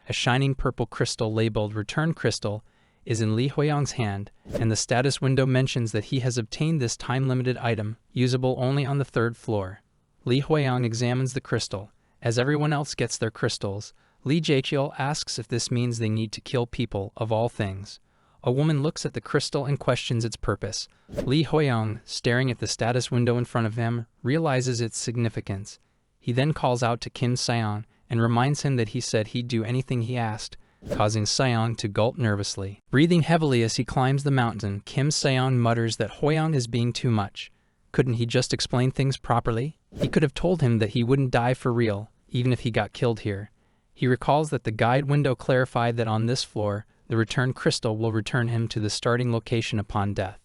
A shining purple crystal labeled Return Crystal is in Li Huiyang's hand, and the status window mentions that he has obtained this time-limited item, usable only on the 3rd floor. Li Huiyang examines the crystal. As everyone else gets their crystals, Li Jieqiu asks if this means they need to kill people, of all things. A woman looks at the crystal and questions its purpose. Li Huiyang, staring at the status window in front of him, realizes its significance. He then calls out to Kim Seong and reminds him that he said he'd do anything he asked, causing Seong to gulp nervously. Breathing heavily as he climbs the mountain, Kim Seong mutters that Huiyang is being too much. Couldn't he just explain things properly? He could have told him that he wouldn't die for real, even if he got killed here. He recalls that the guide window clarified that on this floor, the return crystal will return him to the starting location upon death.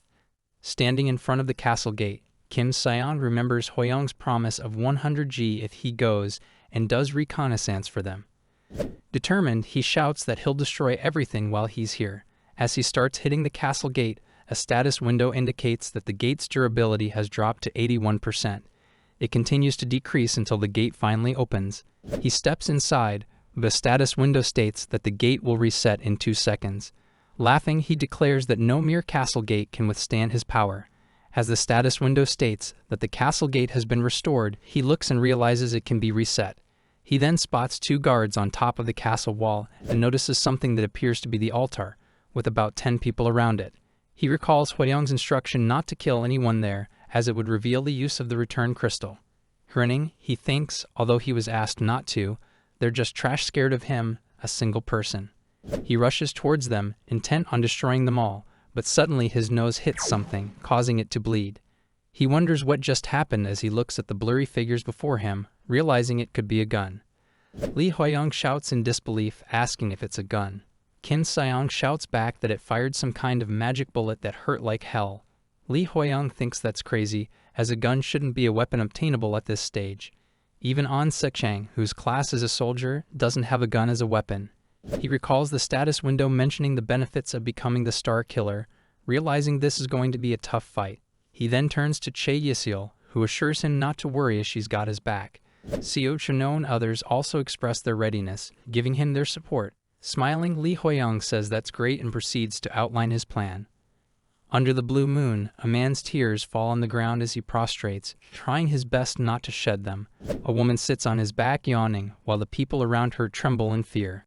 Standing in front of the castle gate, Kim Seong remembers Hwoyoung's promise of 100 G if he goes and does reconnaissance for them. Determined, he shouts that he'll destroy everything while he's here. As he starts hitting the castle gate, a status window indicates that the gate's durability has dropped to 81%. It continues to decrease until the gate finally opens. He steps inside, but a status window states that the gate will reset in 2 seconds. Laughing, he declares that no mere castle gate can withstand his power. As the status window states that the castle gate has been restored, he looks and realizes it can be reset. He then spots 2 guards on top of the castle wall and notices something that appears to be the altar, with about 10 people around it. He recalls Hwoyoung's instruction not to kill anyone there, as it would reveal the use of the return crystal. Grinning, he thinks, although he was asked not to, they're just trash scared of him, a single person. He rushes towards them, intent on destroying them all, but suddenly his nose hits something, causing it to bleed. He wonders what just happened as he looks at the blurry figures before him, realizing it could be a gun. Lee Hwoyoung shouts in disbelief, asking if it's a gun. Kim Seong shouts back that it fired some kind of magic bullet that hurt like hell. Lee Hwoyoung thinks that's crazy, as a gun shouldn't be a weapon obtainable at this stage. Even An Sekchang, whose class is a soldier, doesn't have a gun as a weapon. He recalls the status window mentioning the benefits of becoming the Star Killer, realizing this is going to be a tough fight. He then turns to Chae Yiseol, who assures him not to worry as she's got his back. Seo Chano and others also express their readiness, giving him their support. Smiling, Lee Hwoyoung says that's great and proceeds to outline his plan. Under the blue moon, a man's tears fall on the ground as he prostrates, trying his best not to shed them. A woman sits on his back yawning, while the people around her tremble in fear.